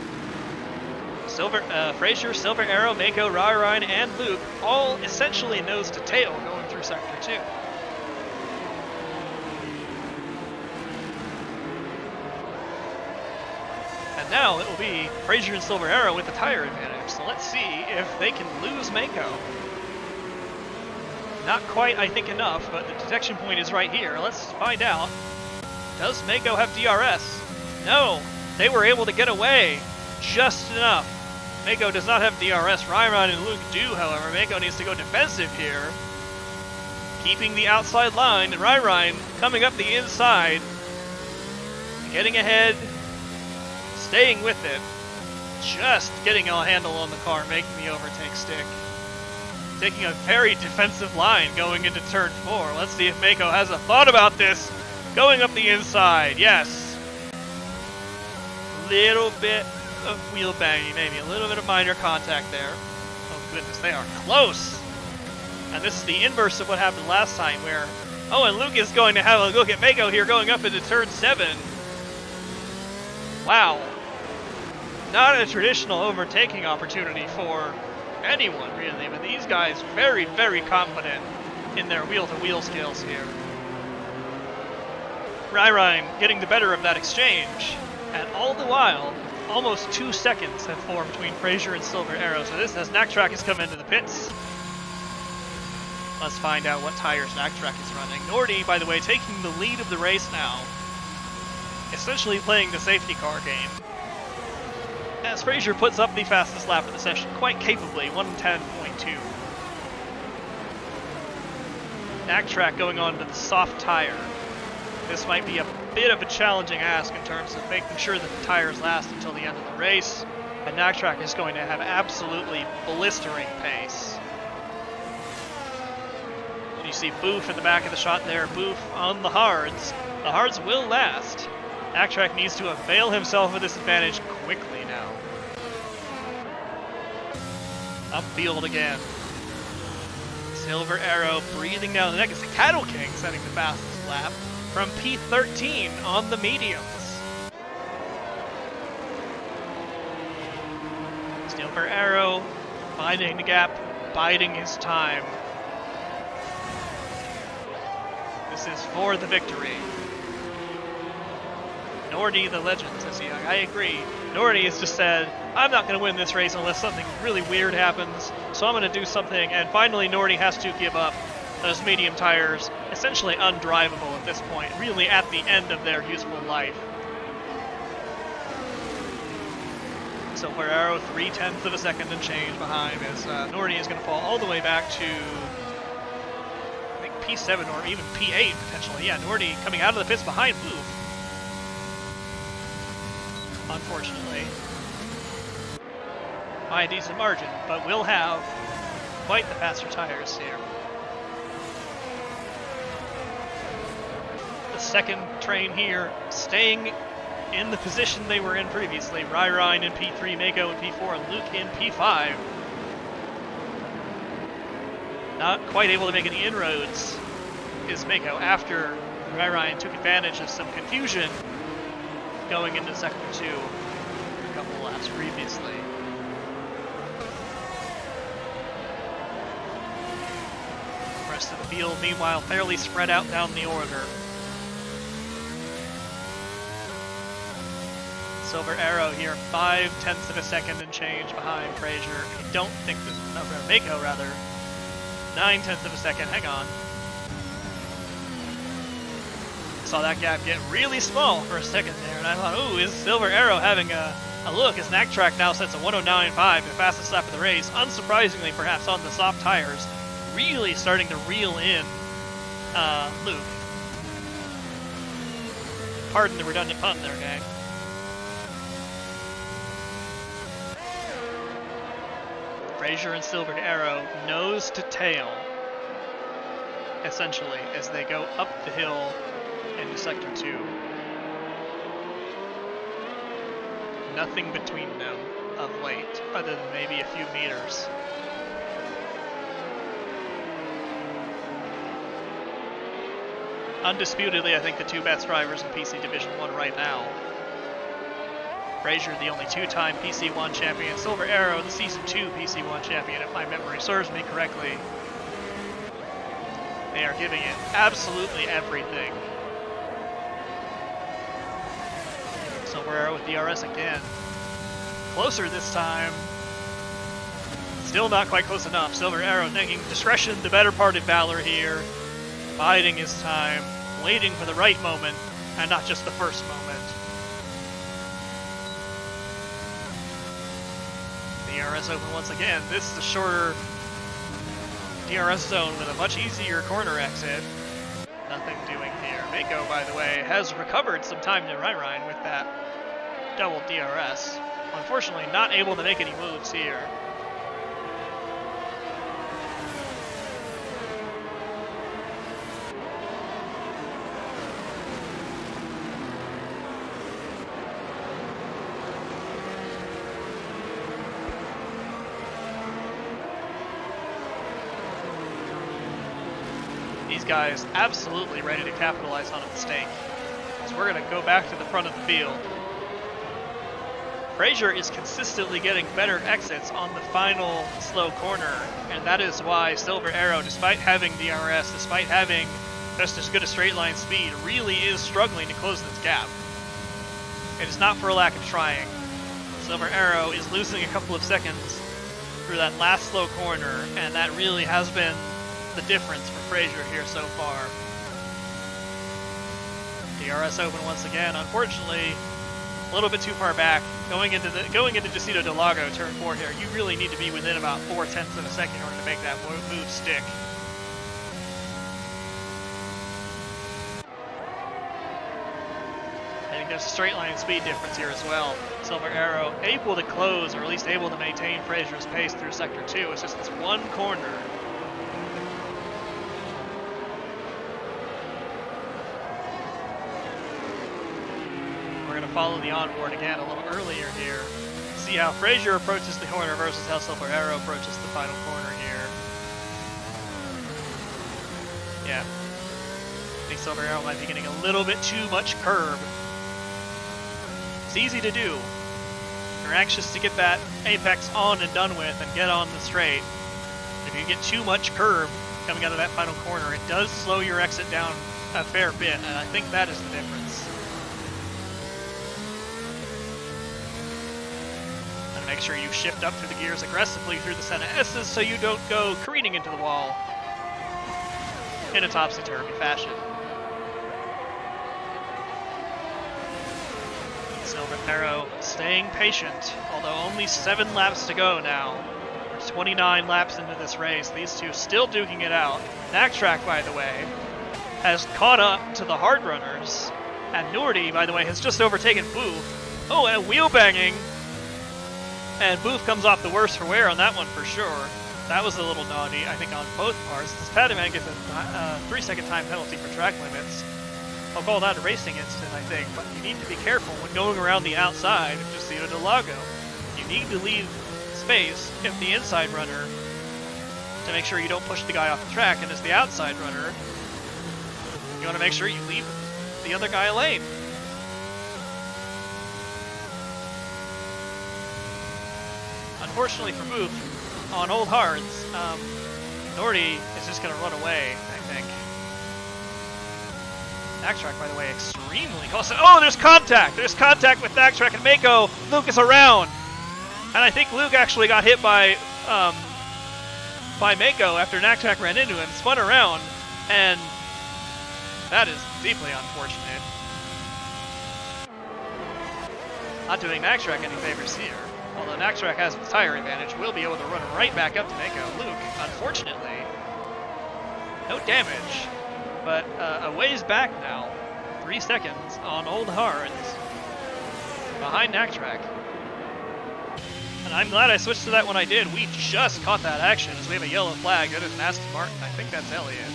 Frazier, Silver Arrow, Mako, Ryan, and Luke, all essentially nose to tail going through Sector 2. And now it will be Frazier and Silver Arrow with the tire advantage, so let's see if they can lose Mako. Not quite, I think, enough, but the detection point is right here. Let's find out. Does Mako have DRS? No, they were able to get away just enough. Mako does not have DRS. Ryan and Luke do, however. Mako needs to go defensive here. Keeping the outside line, and Ryan coming up the inside. Getting ahead. Staying with it. Just getting a handle on the car, making the overtake stick. Taking a very defensive line going into turn 4. Let's see if Mako has a thought about this. Going up the inside, yes. Little bit of wheel banging, maybe a little bit of minor contact there. Oh goodness, they are close. And this is the inverse of what happened last time where, oh, and Luke is going to have a look at Mako here going up into turn 7. Wow. Not a traditional overtaking opportunity for anyone really, but these guys very, very confident in their wheel-to-wheel skills here. Ryan getting the better of that exchange, and all the while, almost 2 seconds have formed between Frazier and Silver Arrow. So this as Naktrack has come into the pits. Let's find out what tires Naktrack is running. Nordy, by the way, taking the lead of the race now. Essentially playing the safety car game. As Frazier puts up the fastest lap of the session, quite capably, 1:10.2. Naktrack going on to the soft tire. This might be a bit of a challenging ask in terms of making sure that the tires last until the end of the race. And Nactrack is going to have absolutely blistering pace. You see Boof in the back of the shot there. Boof on the hards. The hards will last. Nactrack needs to avail himself of this advantage quickly now. Upfield again. Silver Arrow breathing down the neck. It's the Cattle King setting the fastest lap from P13 on the mediums. Silver Arrow finding the gap, biding his time. This is for the victory. Nordy the legend, says he. I agree. Nordy has just said, I'm not going to win this race unless something really weird happens, so I'm going to do something, and finally Nordy has to give up those medium tires, essentially undrivable at this point, really at the end of their useful life. Silver Arrow 0.3 of a second and change behind as Nordy is going to fall all the way back to, I think, P7 or even P8 potentially. Yeah, Nordy coming out of the pits behind Boof. Unfortunately. By a decent margin, but will have quite the faster tires here. The second train here staying in the position they were in previously. Ryrine in P3, Mako in P4, and Luke in P5. Not quite able to make any inroads is Mako after Ryrine took advantage of some confusion going into Sector 2 a couple laps previously. The rest of the field, meanwhile, fairly spread out down the order. Silver Arrow here, 0.5 of a second and change behind Frazier. I don't think this is enough. Mako, rather. 0.9 of a second. Hang on. Saw that gap get really small for a second there, and I thought, ooh, is Silver Arrow having a look as Nactrack now sets a 109.5, the fastest lap of the race. Unsurprisingly, perhaps on the soft tires, really starting to reel in Luke. Pardon the redundant pun there, gang. Frazier and Silver Arrow nose to tail, essentially, as they go up the hill into Sector 2. Nothing between them of late, other than maybe a few meters. Undisputedly, I think the two best drivers in PC Division 1 right now. Frazier, the only two-time PC1 champion. Silver Arrow, the Season 2 PC1 champion, if my memory serves me correctly. They are giving it absolutely everything. Silver Arrow with DRS again. Closer this time. Still not quite close enough. Silver Arrow thinking discretion, the better part of valor here. Biding his time, waiting for the right moment, and not just the first moment. DRS open once again. This is a shorter DRS zone with a much easier corner exit. Nothing doing here. Mako, by the way, has recovered some time to Ryrine with that double DRS. Unfortunately, not able to make any moves here. These guys absolutely ready to capitalize on a mistake. So we're going to go back to the front of the field. Frazier is consistently getting better exits on the final slow corner, and that is why Silver Arrow, despite having DRS, despite having just as good a straight line speed, really is struggling to close this gap. It is not for a lack of trying. Silver Arrow is losing a couple of seconds through that last slow corner, and that really has been the difference for Frazier here so far. DRS open once again. Unfortunately, a little bit too far back. Going into Decido del Lago turn 4 here, you really need to be within about 0.4 of a second in order to make that move stick. mean, there's a straight line speed difference here as well. Silver Arrow able to close, or at least able to maintain Fraser's pace through Sector 2. It's just this one corner. We're going to follow the onboard again a little earlier here. See how Fraser approaches the corner versus how Silver Arrow approaches the final corner here. Yeah. I think Silver Arrow might be getting a little bit too much curb. It's easy to do. You're anxious to get that apex on and done with and get on the straight. If you get too much curb coming out of that final corner, it does slow your exit down a fair bit, and I think that is the difference. And make sure you shift up through the gears aggressively through the Senna S's so you don't go careening into the wall in a topsy-turvy fashion. Silver Arrow staying patient, although only 7 laps to go now. There's 29 laps into this race. These two still duking it out. Backtrack, by the way, has caught up to the hard runners, and Nordy, by the way, has just overtaken Booth. Oh, and a wheel banging, and Booth comes off the worst for wear on that one for sure. That was a little naughty, I think, on both parts. This Padman gets a 3-second time penalty for track limits. I'll call that a racing incident, I think, but you need to be careful when going around the outside of Jacinto del Lago. You need to leave space if the inside runner to make sure you don't push the guy off the track, and as the outside runner, you want to make sure you leave the other guy a lane. Unfortunately for Booth, on old hards, Nordy is just going to run away, I think. Backtrack, by the way, extremely close. Oh, there's contact! There's contact with Backtrack and Mako. Luke is around. And I think Luke actually got hit by Mako after Backtrack ran into him, spun around, and that is deeply unfortunate. Not doing Backtrack any favors here. Although Backtrack has the tire advantage, will be able to run right back up to Mako. Luke, unfortunately, no damage. But a ways back now, 3 seconds on old hards, behind Backtrack. And I'm glad I switched to that when I did. We just caught that action as we have a yellow flag. That is an Aston Martin. I think that's Elliott.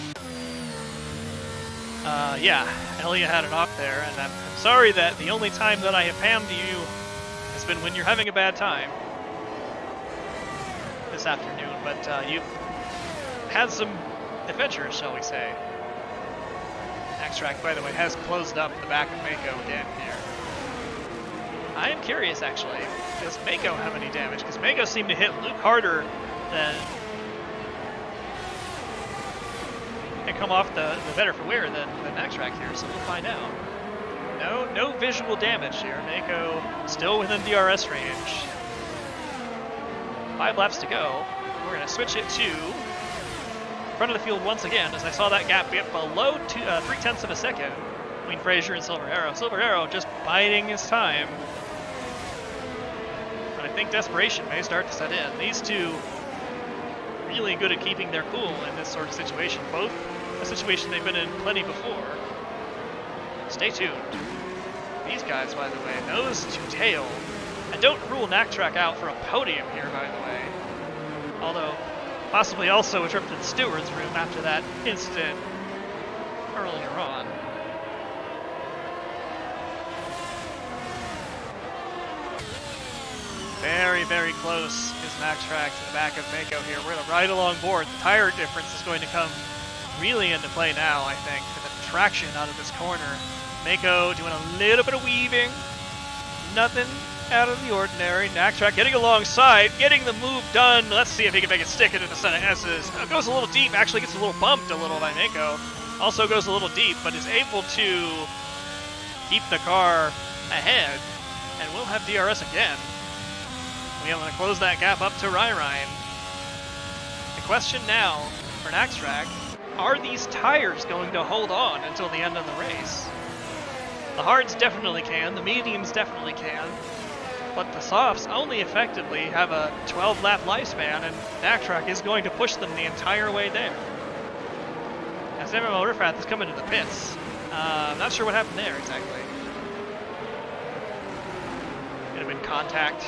Yeah, Elliott had it off there, and I'm sorry that the only time that I have panned you has been when you're having a bad time this afternoon, but you've had some adventures, shall we say. Backtrack, by the way, has closed up the back of Mako again here. I am curious, actually, does Mako have any damage? Because Mako seemed to hit Luke harder than and come off the better for wear than Backtrack here, so we'll find out. No visual damage here. Mako still within DRS range. 5 laps to go. We're going to switch it to front of the field once again, as I saw that gap get below 3/10 of a second between Fraser and Silver Arrow. Silver Arrow just biding his time. But I think desperation may start to set in. These two really good at keeping their cool in this sort of situation. Both a situation they've been in plenty before. Stay tuned. These guys, by the way, nose to tail. And don't rule Backtrack out for a podium here, by the way. Although, possibly also a trip to the steward's room after that incident earlier on. Very, very close is Backtrack to the back of Mako here. We're right along board. The tire difference is going to come really into play now, I think, for the traction out of this corner. Mako doing a little bit of weaving. Nothing out of the ordinary. Backtrack getting alongside, getting the move done. Let's see if he can make it stick into the Senna S's. Goes a little deep, actually gets a little bumped a little by Mako. Also goes a little deep, but is able to keep the car ahead. And we'll have DRS again. We're able to close that gap up to Ryan. The question now for Backtrack, are these tires going to hold on until the end of the race? The hards definitely can, the mediums definitely can, but the softs only effectively have a 12-lap lifespan, and Backtrack is going to push them the entire way there. As MMO Riffrath is coming to the pits. I'm not sure what happened there exactly. Could have been contact.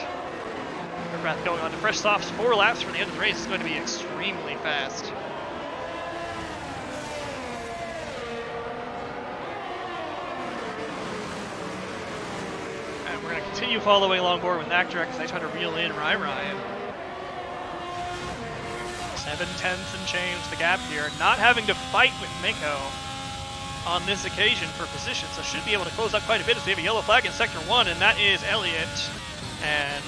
Aircraft going on to fresh softs. 4 laps for the end of the race is going to be extremely fast. And we're going to continue following along board with Actrek as they try to reel in Ryan. 7/10 and change the gap here. Not having to fight with Mako on this occasion for position, so should be able to close up quite a bit as we have a yellow flag in Sector 1, and that is Elliott. And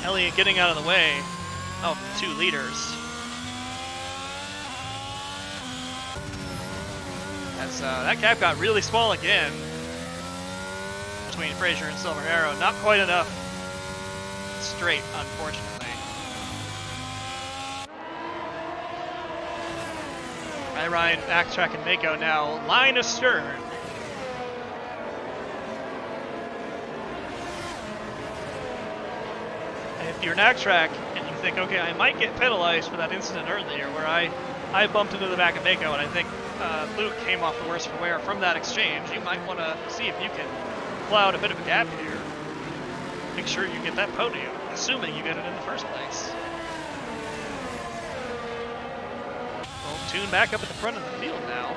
Elliott getting out of the way of the 2 leaders. As that gap got really small again between Fraser and Silver Arrow. Not quite enough straight, unfortunately. Ryan, Actrek, and Mako now line astern. And if you're an Actrek and you think, okay, I might get penalized for that incident earlier where I bumped into the back of Mako and I think Luke came off the worse for wear from that exchange, you might want to see if you can plow out a bit of a gap here. Make sure you get that podium, assuming you get it in the first place. Tune back up at the front of the field now.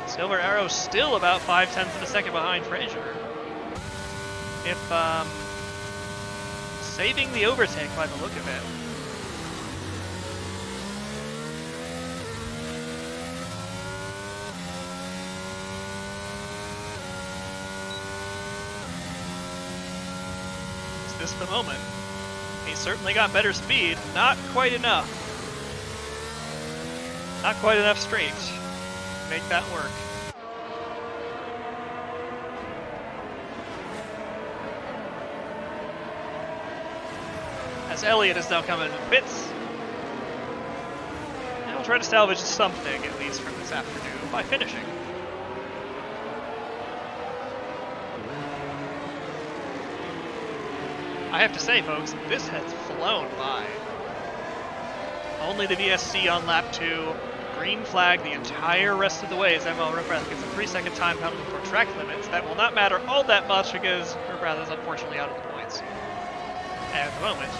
Silver Arrow still about 0.5 of a second behind Fraser. If saving the overtake by the look of it. Is this the moment? He's certainly got better speed, not quite enough. Not quite enough straight to make that work. As Elliott is now coming to pits. And we'll try to salvage something, at least, from this afternoon by finishing. I have to say, folks, this has flown by. Only the VSC on lap 2. Green flag the entire rest of the way as ML Riprath gets a 3-second time penalty for track limits. That will not matter all that much because Riprath is unfortunately out of the points at the moment.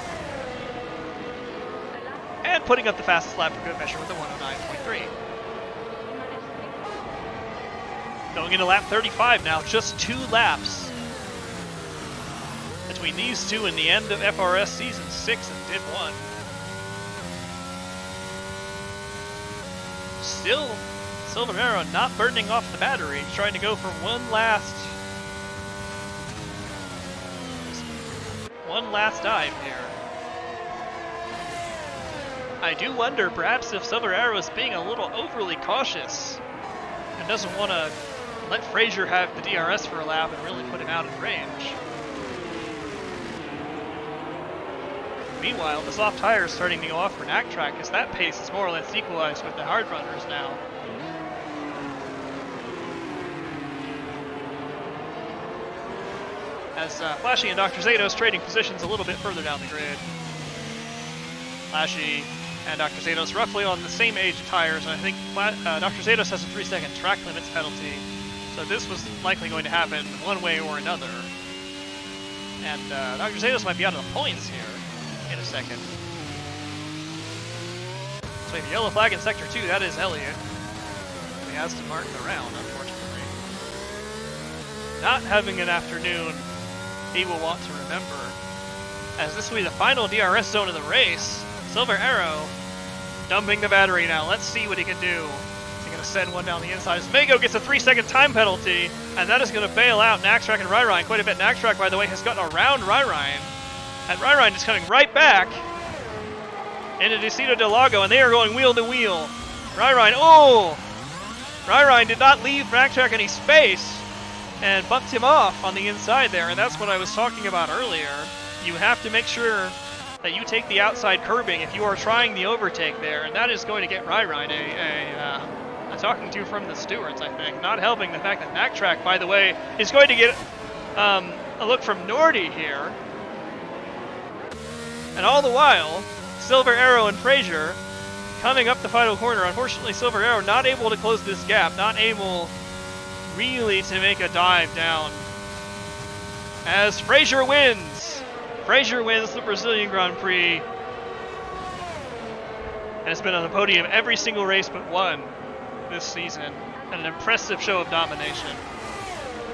And putting up the fastest lap for good measure with a 109.3. Going into lap 35 now, just 2 laps between these two and the end of FRS Season 6 and Div 1. Still, Silver Arrow not burning off the battery, trying to go for one last dive here. I do wonder perhaps if Silver Arrow is being a little overly cautious and doesn't want to let Fraser have the DRS for a lap and really put him out of range. Meanwhile, the soft tire is starting to go off for Actrek as that pace is more or less equalized with the hard runners now. As Flashy and Dr. Zados trading positions a little bit further down the grid. Flashy and Dr. Zados roughly on the same age of tires, and I think Dr. Zados has a 3-second track limits penalty, so this was likely going to happen one way or another. And Dr. Zados might be out of the points here in a second. So we have a yellow flag in Sector 2, that is Elliott. He has to mark the round, unfortunately. Not having an afternoon he will want to remember, as this will be the final DRS zone of the race. Silver Arrow dumping the battery now. Let's see what he can do. Is he going to send one down the inside? As Mako gets a 3-second time penalty, and that is going to bail out Actrek and Ryan quite a bit. Actrek, by the way, has gotten around Ryan. And Ryan is coming right back into Decido del Lago, and they are going wheel to wheel. Ryan, oh! Ryan did not leave Actrek any space and bumped him off on the inside there, and that's what I was talking about earlier. You have to make sure that you take the outside curbing if you are trying the overtake there, and that is going to get Ryan a talking to from the stewards, I think. Not helping the fact that Actrek, by the way, is going to get a look from Nordy here. And all the while, Silver Arrow and Fraser coming up the final corner. Unfortunately, Silver Arrow not able to close this gap, not able really to make a dive down as Frazier wins. Frazier wins the Brazilian Grand Prix. And has been on the podium every single race but one this season. And an impressive show of domination.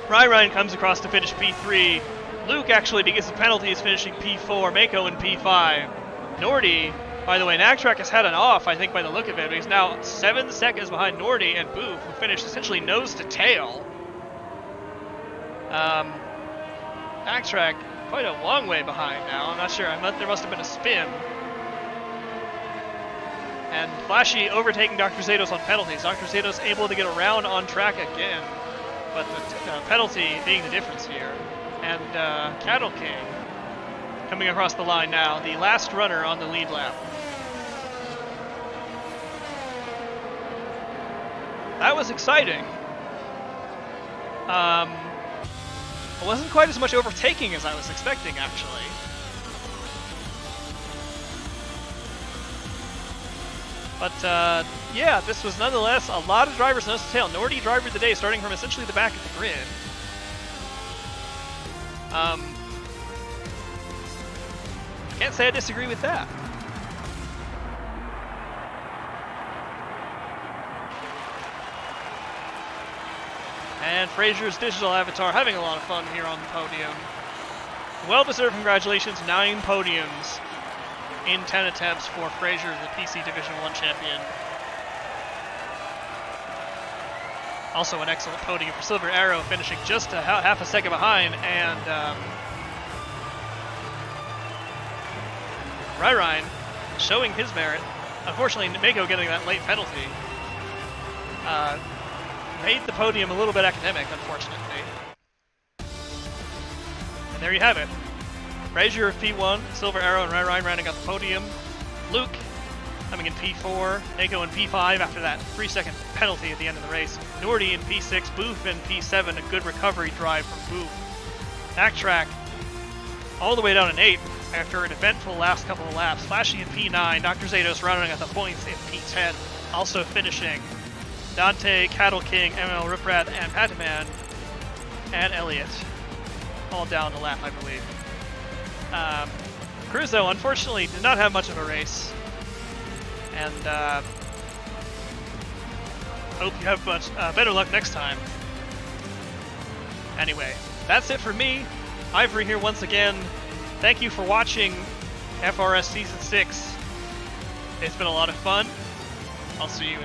Ryan comes across to finish P3. Luke actually, because of penalties, finishing P4. Mako in P5. Nordy, by the way, Nagtrack has had an off, I think, by the look of it. He's now 7 seconds behind Nordy and Booth, who finished essentially nose to tail. Nagtrack quite a long way behind now. I'm not sure. There must have been a spin. And Flashy overtaking Dr. Zados on penalties. Dr. Zados able to get around on track again, but the penalty being the difference here. And Cattle King coming across the line now, the last runner on the lead lap. That was exciting. It wasn't quite as much overtaking as I was expecting, actually. But yeah, this was nonetheless a lot of drivers nose to tail. Nordy driver of the day, starting from essentially the back of the grid. Can't say I disagree with that. And Frazier's digital avatar having a lot of fun here on the podium. Well-deserved congratulations, 9 podiums in 10 attempts for Frazier, the PC Division 1 champion. Also an excellent podium for Silver Arrow, finishing just half a second behind, and Ryan showing his merit. Unfortunately, Mako getting that late penalty made the podium a little bit academic, unfortunately. And there you have it. Frazier P1, Silver Arrow and Ryan rounding out the podium. Luke coming in P4, Mako in P5 after that 3-second penalty at the end of the race. Nordy in P6, Booth in P7, a good recovery drive from Booth. Backtrack all the way down in 8 after an eventful last couple of laps. Flashy in P9, Dr. Zados rounding out the points in P10, also finishing Dante, Cattle King, ML Riprat, and Pataman, and Elliott, all down the lap, I believe. Cruz, though, unfortunately did not have much of a race, and hope you have much better luck next time. Anyway, that's it for me. Ivory here once again. Thank you for watching FRS Season 6. It's been a lot of fun. I'll see you in